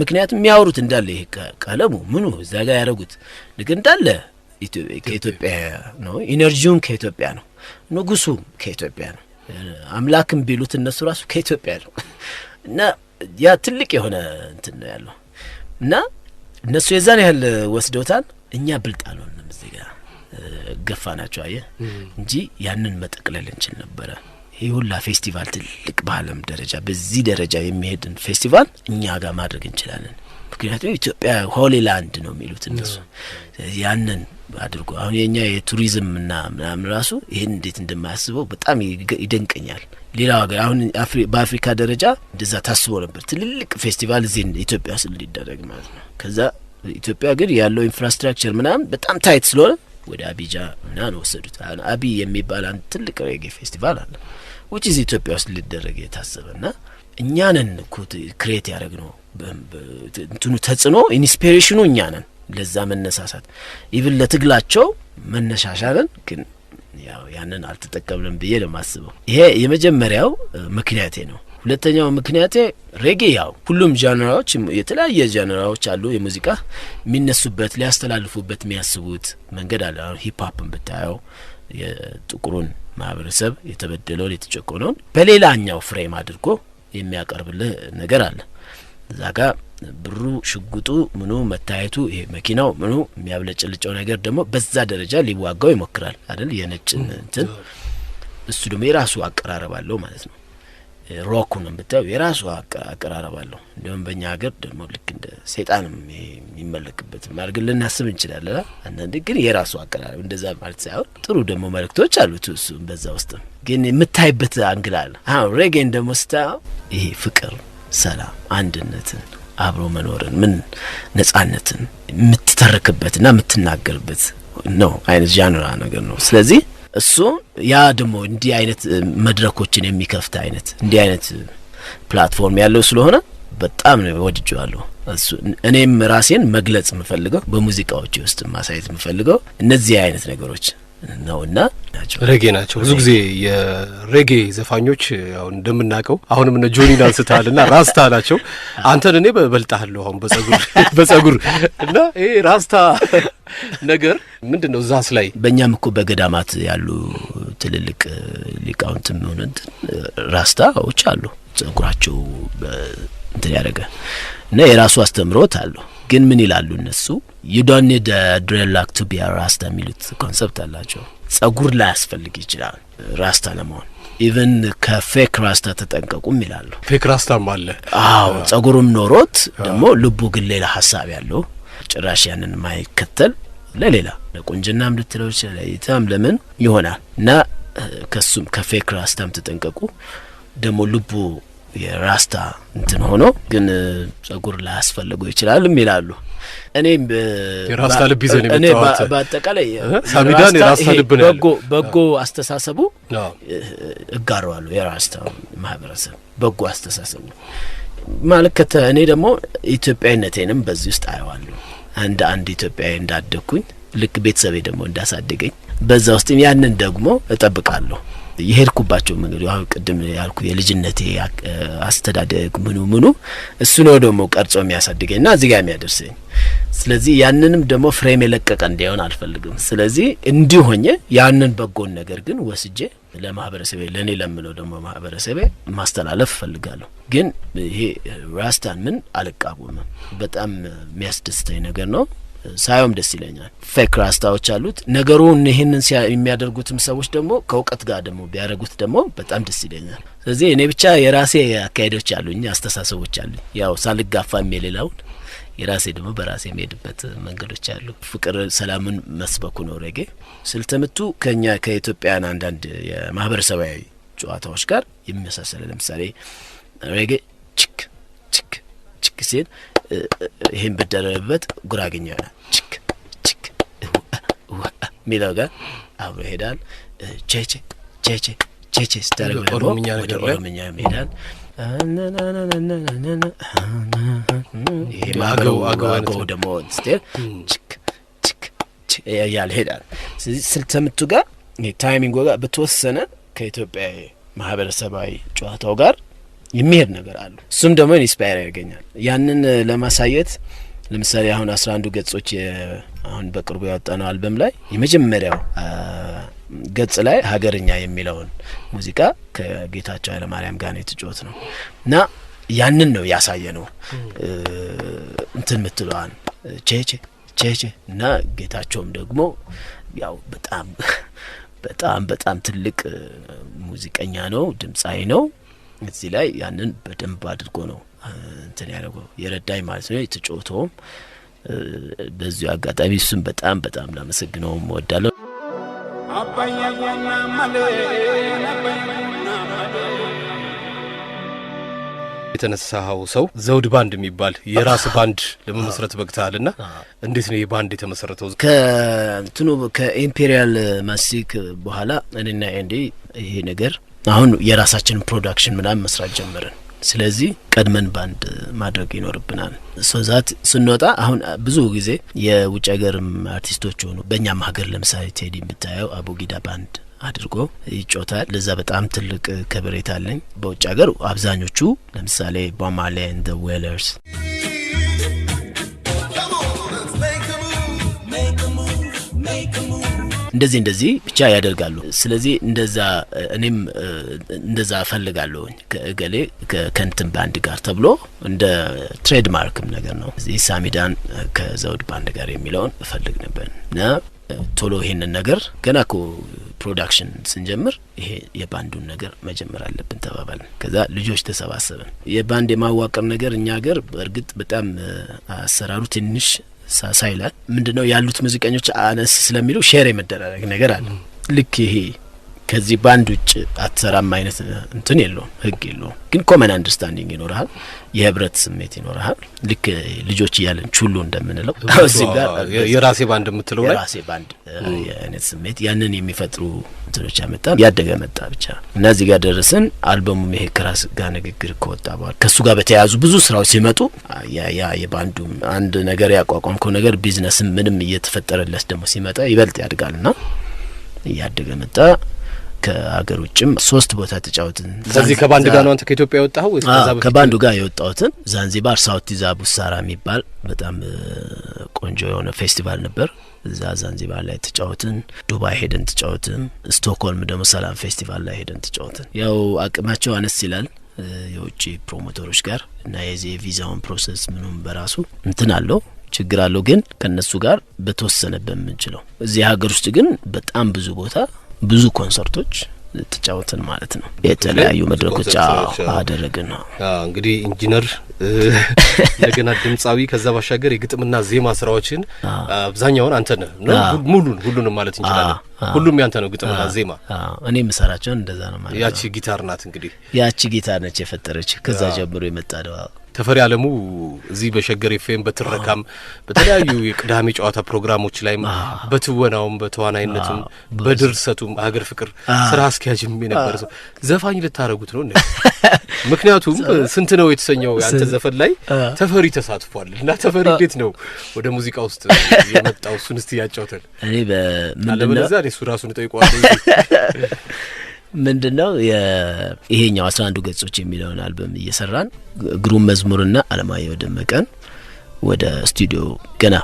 ምክንያቱም የሚያወሩት እንዳለ ይሄ ቀለሙ ምኑ እዛ ጋር ያደረጉት ነገር እንዳለ ከኢትዮጵያ ነው። ኢነርጂውን ከኢትዮጵያ ነው። ንጉሱ ከኢትዮጵያ ነው። አምላክም ቢሉት እነሱ ራሱ ከኢትዮጵያ ነው እና ያ ትልቅ የሆነ እንትን ነው ያለው እና እነሱ የዛን ያህል ወስደውታል። እኛ ብልጣን ነው እዚህ ጋር ገፋናቸው አየ እንጂ ያንን መጠቅለል እንችል ነበር። ይሄ ሁላ ፌስቲቫል ትልቅ በዓለም ደረጃ በዚህ ደረጃ የሚሄድን ፌስቲቫል እኛ ጋር ማድረግ እንችላለን። ምክንያቱም ኢትዮጵያ ሆሊ ላንድ ነው የሚሉት እነሱ ያንን አድርጎ አሁን የኛ የቱሪዝም እና ምናምን ራሱ ይሄን እንዴት እንደማያስበው በጣም ይደንቀኛል። ሌላው ሀገር አሁን በአፍሪካ ደረጃ እንደዛ ታስቦ ነበር ትልልቅ ፌስቲቫል እዚህ ኢትዮጵያ ውስጥ ሊደረግ ማለት ነው። ከዛ ኢትዮጵያ ግን ያለው ኢንፍራስትራክቸር ምናምን በጣም ታይት ስለሆነ ወደ አቢጃ ምናምን ወሰዱት። አቢ የሚባል አንድ ትልቅ ሬጌ ፌስቲቫል አለ which is ኢትዮጵያ ውስጥ ሊደረግ የታሰበና እኛንን ክሬት ያደረግነው እንትኑ ተጽዕኖ ኢንስፒሬሽኑ እኛንን ለዛ መነሳሳት ኢቭን ለትግላቸው መነሻሻለን ግን ያው ያንን አልተጠቀምንም ብዬ ለማስበው ይሄ የመጀመሪያው ምክንያቴ ነው። ሁለተኛው ምክንያቴ ሬጌ ያው ሁሉም ጃነራዎች የተለያየ ጃነራዎች አሉ የሙዚቃ የሚነሱበት ሊያስተላልፉበት የሚያስቡት መንገድ አለ። ሂፕ ሆፕን ብታየው የጥቁሩን ማህበረሰብ የተበደለውን የተጨቆነውን በሌላኛው ፍሬም አድርጎ የሚያቀርብልህ ነገር አለ። ዛጋ ብሩ ሽጉጡ ምኑ መታየቱ ይሄ መኪናው ምኑ የሚያብለጭልጨው ነገር ደግሞ በዛ ደረጃ ሊዋጋው ይሞክራል አይደል? የነጭ እንትን እሱ ደግሞ የራሱ አቀራረብ አለው ማለት ነው። ሮኩን ብታየው የራሱ አቀራረብ አለው። እንደውም በእኛ ሀገር ደግሞ ልክ እንደ ሰይጣንም የሚመለክበት ማርግል ልናስብ እንችላለን። አንዳንዴ ግን የራሱ አቀራረብ እንደዛ ማለት ሳይሆን ጥሩ ደግሞ መልእክቶች አሉት እሱ በዛ ውስጥ ግን የምታይበት አንግል አለ። አሁን ሬጌን ደግሞ ስታየው ይሄ ፍቅር፣ ሰላም፣ አንድነትን፣ አብሮ መኖርን ምን ነጻነትን የምትተርክበትና የምትናገርበት ነው አይነት ጃንራ ነገር ነው። ስለዚህ እሱ ያ ደግሞ እንዲህ አይነት መድረኮችን የሚከፍት አይነት እንዲህ አይነት ፕላትፎርም ያለው ስለሆነ በጣም ነው ወድጄዋለሁ። እሱ እኔም ራሴን መግለጽ የምፈልገው በሙዚቃዎች ውስጥ ማሳየት የምፈልገው እነዚህ አይነት ነገሮች ነውና ሬጌ ናቸው። ብዙ ጊዜ የሬጌ ዘፋኞች ያው እንደምናቀው አሁንም እነ ጆኒን አንስታልና ራስታ ናቸው። አንተን እኔ በልጣለሁ አሁን በጸጉር እና ይሄ ራስታ ነገር ምንድነው? ዛስ ላይ በእኛም እኮ በገዳማት ያሉ ትልልቅ ሊቃውንትም ሆነን ራስታዎች አሉ። ጸጉራቸው እንትን ያደረገ እና የራሱ አስተምሮት አለው። ግን ምን ይላሉ እነሱ you don't need a dreadlock to be a rasta የሚሉት ኮንሰፕት አላቸው። ጸጉር ላይ ያስፈልግ ይችላል ራስታ ለመሆን ኢቭን ከፌክ ራስታ ተጠንቀቁም ይላሉ። ፌክ ራስታም አለ። አዎ ጸጉሩም ኖሮት ደግሞ ልቡ ግን ሌላ ሐሳብ ያለው ጭራሽ ያንን ማይከተል ለሌላ ለቁንጅናም ልትለው ይችላል ይታም ለምን ይሆናል እና ከሱም ከፌክ ራስታም ተጠንቀቁ። ደግሞ ልቡ የራስታ እንትን ሆኖ ግን ጸጉር ላይ ያስፈልገው ይችላልም ይላሉ። እኔም የራስታ ልብ ይዘን የመጣሁት በአጠቃላይ ሳሚዳን የራስታ ልብ ነው በጎ አስተሳሰቡ እጋራዋለሁ። የራስታ ማህበረሰብ በጎ አስተሳሰቡ ማለት እኔ ደግሞ ኢትዮጵያዊነቴንም በዚህ ውስጥ አየዋለሁ። አንድ ኢትዮጵያዊ እንዳደኩኝ ልክ ቤተሰቤ ደግሞ እንዳሳደገኝ በዛ ውስጥ ያንን ደግሞ እጠብቃለሁ። የሄድኩባቸው መንገዶች አሁን ቅድም ያልኩ የልጅነቴ አስተዳደግ ምኑ እሱ ነው ደግሞ ቀርጾ የሚያሳድገኝና እዚህ ጋር የሚያደርሰኝ። ስለዚህ ያንንም ደግሞ ፍሬም የለቀቀ እንዲሆን አልፈልግም። ስለዚህ እንዲሆኝ ያንን በጎን ነገር ግን ወስጄ ለማህበረሰቤ ለኔ ለምለው ደግሞ ማህበረሰቤ ማስተላለፍ ፈልጋለሁ። ግን ይሄ ራስታን ምን አልቃወምም። በጣም የሚያስደስተኝ ነገር ነው። ሳይሆን ደስ ይለኛል። ፌክ ራስታዎች አሉት ነገሩን ይሄንን የሚያደርጉትም ሰዎች ደግሞ ከውቀት ጋር ደግሞ ቢያደርጉት ደግሞ በጣም ደስ ይለኛል። ስለዚህ እኔ ብቻ የራሴ አካሄዶች አሉኝ፣ አስተሳሰቦች አሉኝ። ያው ሳልጋፋም የሌላውን የራሴ ደግሞ በራሴ የሚሄድበት መንገዶች አሉ። ፍቅር ሰላምን መስበኩ ነው ሬጌ። ስልተምቱ ከኛ ከኢትዮጵያን አንዳንድ የማህበረሰባዊ ጨዋታዎች ጋር የሚመሳሰል ለምሳሌ ሬጌ ቺክ ቺክ ቺክ ሲል ይሄን በደረበት ጉራጌኛ ቺክ ቺክ ሚለው ጋር አብሮ ይሄዳል። ቼቼ ቼቼ ቼቼ ስታረግ ደግሞ ወደ ኦሮምኛ ይሄዳል። ይሄ አገው ደግሞ ስቴል ቺክ ቺክ ያለ ይሄዳል። ስለዚህ ስልተምቱ ጋር ታይሚንግ ጋር በተወሰነ ከኢትዮጵያ ማህበረሰባዊ ጨዋታው ጋር የሚሄድ ነገር አለ። እሱም ደግሞ ኢንስፓየር ያደርገኛል። ያንን ለማሳየት ለምሳሌ አሁን 11 ገጾች አሁን በቅርቡ ያወጣነው አልበም ላይ የመጀመሪያው ገጽ ላይ ሀገርኛ የሚለውን ሙዚቃ ከጌታቸው ኃይለማርያም ጋር ነው የተጫወት ነው እና ያንን ነው ያሳየነው። እንትን ምትለዋን ቼቼ ቼቼ እና ጌታቸውም ደግሞ ያው በጣም በጣም በጣም ትልቅ ሙዚቀኛ ነው፣ ድምጻዊ ነው። እዚህ ላይ ያንን በደንብ አድርጎ ነው እንትን ያደረገው የረዳኝ ማለት ነው። የተጫወተውም በዚሁ አጋጣሚ እሱም በጣም በጣም ላመሰግነው እወዳለሁ። የተነሳው ሰው ዘውድ ባንድ የሚባል የራስ ባንድ ለመመስረት በቅታልና እንዴት ነው የባንድ የተመሰረተው? ከእንትኑ ከኢምፔሪያል ማሲክ በኋላ እኔና ኤንዲ ይሄ ነገር አሁን የራሳችንን ፕሮዳክሽን ምናምን መስራት ጀመርን። ስለዚህ ቀድመን ባንድ ማድረግ ይኖርብናል። ሶዛት ስንወጣ አሁን ብዙ ጊዜ የውጭ ሀገርም አርቲስቶች ሆኑ በእኛም ሀገር ለምሳሌ ቴዲ የምታየው አቡጊዳ ባንድ አድርጎ ይጮታል። ለዛ በጣም ትልቅ ከበሬታ አለኝ። በውጭ ሀገር አብዛኞቹ ለምሳሌ ቦብ ማርሌ ኤንድ ዘ ዌለርስ እንደዚህ ብቻ ያደርጋሉ። ስለዚህ እንደዛ እኔም እንደዛ ፈልጋለሁ ከእገሌ ከንትን ባንድ ጋር ተብሎ እንደ ትሬድማርክም ነገር ነው። እዚህ ሳሚዳን ከዘውድ ባንድ ጋር የሚለውን እፈልግ ነበር እና ቶሎ ይሄንን ነገር ገና እኮ ፕሮዳክሽን ስንጀምር ይሄ የባንዱን ነገር መጀመር አለብን ተባባልን። ከዛ ልጆች ተሰባሰብን። የባንድ የማዋቀር ነገር እኛ ሀገር በእርግጥ በጣም አሰራሩ ትንሽ ሳይላል ምንድነው ያሉት ሙዚቀኞች አነስ ስለሚሉ ሼር የመደራረግ ነገር አለ። ልክ ይሄ ከዚህ ባንድ ውጭ አትሰራም አይነት እንትን የለውም፣ ህግ የለውም። ግን ኮመን አንደርስታንዲንግ ይኖርሃል፣ የህብረት ስሜት ይኖርሃል። ልክ ልጆች እያለን ቹሉ እንደምንለው እዚህ ጋር የራሴ ባንድ የምትለው ላይ የራሴ ባንድ የአይነት ስሜት ያንን የሚፈጥሩ እንትኖች ያመጣ ያደገ መጣ ብቻ እና እዚህ ጋር ደረስን። አልበሙም ይሄ ከራስ ጋር ንግግር ከወጣ በኋላ ከሱ ጋር በተያያዙ ብዙ ስራዎች ሲመጡ ያ የባንዱ አንድ ነገር ያቋቋምከው ነገር ቢዝነስም ምንም እየተፈጠረለት ደግሞ ሲመጣ ይበልጥ ያድጋልና እያደገ መጣ። ከሀገር ውጭም 3 ቦታ ተጫወትን። ስለዚህ ከባንድ ጋር ነው አንተ ከኢትዮጵያ የወጣው ወይስ ከዛ በፊት? ከባንዱ ጋር የወጣሁትን ዛንዚባር ሳውት ዛቡ ሳራ የሚባል በጣም ቆንጆ የሆነ ፌስቲቫል ነበር። እዛ ዛንዚባር ላይ ተጫወትን። ዱባይ ሄደን ተጫወትን። ስቶክሆልም ደግሞ ሰላም ፌስቲቫል ላይ ሄደን ተጫወትን። ያው አቅማቸው አነስ ይላል የውጭ ፕሮሞተሮች ጋር እና የዚህ ቪዛውን ፕሮሰስ ምኑም በራሱ እንትን አለው ችግር አለው። ግን ከነሱ ጋር በተወሰነ በመንችለው እዚህ ሀገር ውስጥ ግን በጣም ብዙ ቦታ ብዙ ኮንሰርቶች ተጫወትን ማለት ነው። የተለያዩ መድረኮች አደረግን ነው። እንግዲህ ኢንጂነር ለገና ድምጻዊ ከዛ ባሻገር የግጥምና ዜማ ስራዎችን አብዛኛውን አንተ ነህ ነው ሁሉንም ማለት እንችላለን። ሁሉም ያንተ ነው ግጥምና ዜማ። እኔ መሰራቸውን እንደዛ ነው ማለት ነው። ያቺ ጊታር ናት እንግዲህ ያቺ ጊታር ነች የፈጠረች ከዛ ጀምሮ የመጣ ነው። ተፈሪ አለሙ እዚህ በሸገር ኤፍኤም በትረካም በተለያዩ የቅዳሜ ጨዋታ ፕሮግራሞች ላይ በትወናውም በተዋናይነቱም በድርሰቱም ሀገር ፍቅር ስራ አስኪያጅም የነበረ ሰው ዘፋኝ ልታረጉት ነው እንዴ? ምክንያቱም ስንት ነው የተሰኘው ያንተ ዘፈን ላይ ተፈሪ ተሳትፏል እና ተፈሪ እንዴት ነው ወደ ሙዚቃ ውስጥ የመጣው? እሱን እስቲ ያጫውተን። እኔ በምንድነው እሱ ራሱን ጠይቀዋል። ምንድነው ይሄኛው 11 ገጾች የሚለውን አልበም እየሰራን ግሩም መዝሙርና አለማየሁ ደመቀን ወደ ስቱዲዮ ገና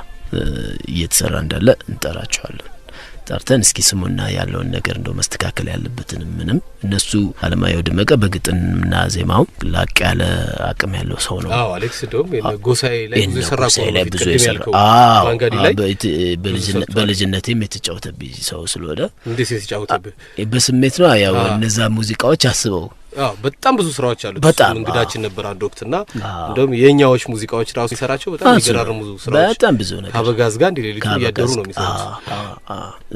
እየተሰራ እንዳለ እንጠራቸዋለን። ጠርተን እስኪ ስሙና ያለውን ነገር እንደው መስተካከል ያለበትን ምንም እነሱ አለማየሁ ደመቀ በግጥምና ዜማው ላቅ ያለ አቅም ያለው ሰው ነው። አዎ አሌክስ ዶም የጎሳዬ ላይ ብዙ ሰራው ማንጋዲ ላይ በልጅነቴም የተጫወተብኝ ሰው ስለሆነ እንዴት የተጫወተብህ በስሜት ነው። ያው እነዛ ሙዚቃዎች አስበው በጣም ብዙ ስራዎች አሉት። እንግዳችን ነበር አንድ ወቅትና እንደውም የኛዎች ሙዚቃዎች ራሱ ይሰራቸው በጣም ይገራረሙ ስራዎች በጣም ብዙ ነገር አበጋዝ ጋር እንዲሌሊቱ ያደሩ ነው የሚሰሩት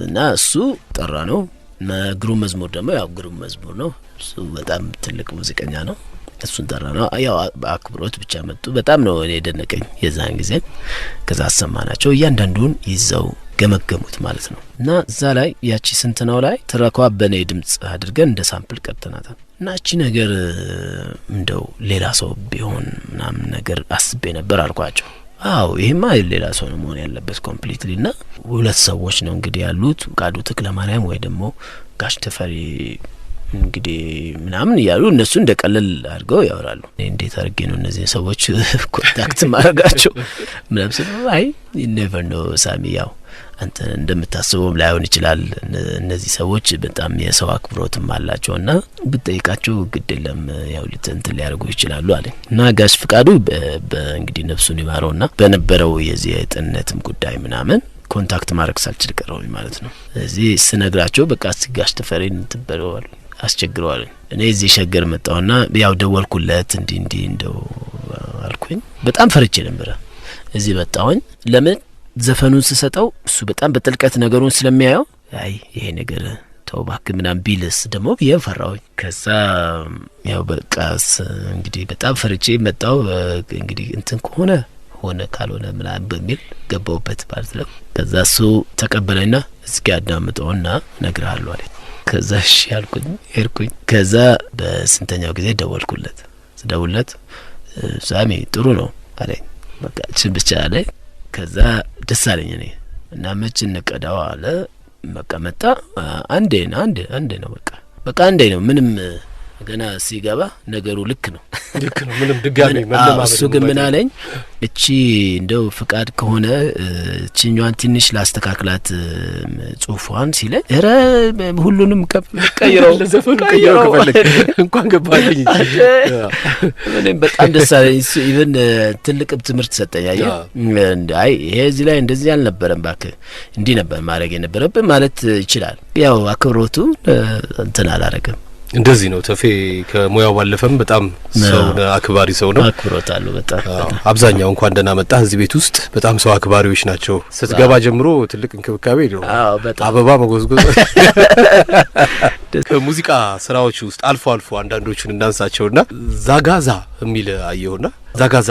እና እሱ ጠራ ነው። ግሩም መዝሙር ደግሞ ያው ግሩም መዝሙር ነው። እሱ በጣም ትልቅ ሙዚቀኛ ነው። እሱን ጠራ ነው። ያው በአክብሮት ብቻ መጡ። በጣም ነው እኔ ደነቀኝ የዛን ጊዜ። ከዛ አሰማናቸው እያንዳንዱን ይዘው ገመገሙት ማለት ነው። እና እዛ ላይ ያቺ ስንት ነው ላይ ተረኳ በኔ ድምጽ አድርገን እንደ ሳምፕል ቀጥተናታል። እና እቺ ነገር እንደው ሌላ ሰው ቢሆን ምናምን ነገር አስቤ ነበር አልኳቸው። አዎ ይሄማ ሌላ ሰው ነው መሆን ያለበት ኮምፕሊትሊ። እና ሁለት ሰዎች ነው እንግዲህ ያሉት ቃዱ ተክለማርያም ወይ ደግሞ ጋሽ ተፈሪ እንግዲህ ምናምን ያሉ እነሱ እንደቀለል አድርገው ያወራሉ። እንዴት አድርጌ ነው እነዚህ ሰዎች ኮንታክት ማድረጋቸው ምናምን አይ ኔቨር ኖ ሳሚ ያው አንተ እንደምታስበውም ላይሆን ይችላል። እነዚህ ሰዎች በጣም የሰው አክብሮትም አላቸውና ብትጠይቃቸው ግድ የለም ያው ልትንትን ሊያደርጉ ይችላሉ አለ። እና ጋሽ ፍቃዱ በእንግዲህ ነፍሱን ይማረውና በነበረው የዚህ የጤንነትም ጉዳይ ምናምን ኮንታክት ማድረግ ሳልችል ቀረሁኝ ማለት ነው። እዚህ ስነግራቸው በቃ ጋሽ ተፈሪን ትበረዋል አስቸግረዋል። እኔ እዚህ ሸገር መጣውና ያው ደወልኩለት እንዲ እንደው አልኩኝ። በጣም ፈርቼ ነበር። እዚህ መጣውኝ ለምን ዘፈኑን ስሰጠው እሱ በጣም በጥልቀት ነገሩን ስለሚያየው አይ ይሄ ነገር ተውባክ ምናምን ቢልስ ደግሞ የፈራውኝ። ከዛ ያው በቃስ እንግዲህ በጣም ፈርቼ መጣው። እንግዲህ እንትን ከሆነ ሆነ ካልሆነ ምናምን በሚል ገባውበት ማለት ነው። ከዛ እሱ ተቀበለና እስኪ አዳምጠውና ነግራለሁ አለኝ። ከዛ እሺ ያልኩኝ ሄድኩኝ። ከዛ በስንተኛው ጊዜ ደወልኩለት ሳሚ ጥሩ ነው አለኝ። በቃ እቺ ብቻ አለኝ። ከዛ ደስ አለኝ እኔ እና መች እንቀዳው አለ። በቃ መጣ አንዴ ነው በቃ አንዴ ነው ምንም ገና ሲገባ ነገሩ ልክ ነው ምንም ድጋሚ መለማመድ። እሱ ግን ምን አለኝ እቺ እንደው ፍቃድ ከሆነ እቺኛዋን ትንሽ ላስተካክላት ጽሁፏን ሲለ እረ ሁሉንም ቀይረው ለዘፈኑ ቀይረው ከፈለክ እንኳን ገባልኝ እኔም በጣም ደስ አለኝ። ኢቭን ትልቅ ትምህርት ሰጠኝ። አይ ይሄ እዚህ ላይ እንደዚህ አልነበረም ባክህ እንዲህ ነበር ማድረግ የነበረብህ ማለት ይችላል። ያው አክብሮቱ እንትን አላረገም። እንደዚህ ነው ተፌ ከሙያው ባለፈም በጣም ሰው አክባሪ ሰው ነው። አክብሮታሉ በጣም አብዛኛው እንኳን ደህና መጣህ እዚህ ቤት ውስጥ በጣም ሰው አክባሪዎች ናቸው። ስትገባ ጀምሮ ትልቅ እንክብካቤ ነው። አበባ መጎዝጎዝ ከሙዚቃ ስራዎች ውስጥ አልፎ አንዳንዶቹን እናንሳቸውና ዛጋዛ የሚል አየውና ዛጋዛ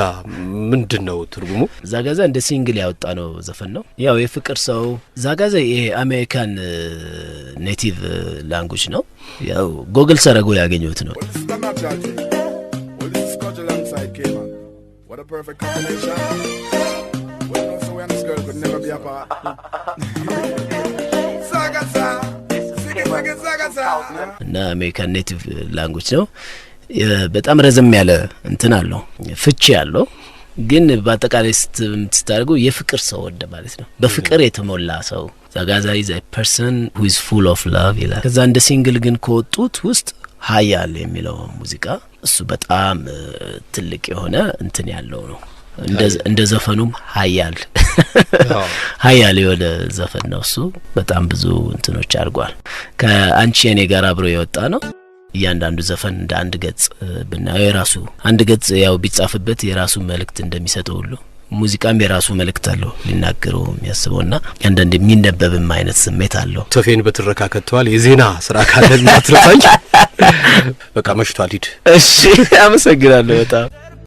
ምንድነው ትርጉሙ? ዛጋዛ እንደ ሲንግል ያወጣ ነው ዘፈን ነው። ያው የፍቅር ሰው ዛጋዛ ይሄ አሜሪካን ኔቲቭ ላንጉዌጅ ነው። ያው ጎግል ሰረጎ ያገኘሁት ነው። እና አሜሪካን ኔቲቭ ላንጉዌጅ ነው። በጣም ረዘም ያለ እንትን አለው ፍቺ ያለው ግን በአጠቃላይ ስትታርገው የፍቅር ሰው ወደ ማለት ነው። በፍቅር የተሞላ ሰው ዛጋዛ is a person who is full of love ይላል። ከዛ እንደ ሲንግል ግን ከወጡት ውስጥ ሀያል የሚለው ሙዚቃ እሱ በጣም ትልቅ የሆነ እንትን ያለው ነው። እንደ ዘፈኑም ሀያል የሆነ ዘፈን ነው። እሱ በጣም ብዙ እንትኖች አድርጓል። ከአንቺ የኔ ጋር አብሮ የወጣ ነው። እያንዳንዱ ዘፈን እንደ አንድ ገጽ ብናየው የራሱ አንድ ገጽ ያው ቢጻፍበት የራሱ መልእክት እንደሚሰጠው ሁሉ ሙዚቃም የራሱ መልእክት አለው ሊናገረው የሚያስበውና አንዳንድ የሚነበብም አይነት ስሜት አለው። ተፌን በትረካ ከተዋል የዜና ስራ ካለ እንዳትረሳኝ። በቃ መሽቷል ሂድ። እሺ አመሰግናለሁ በጣም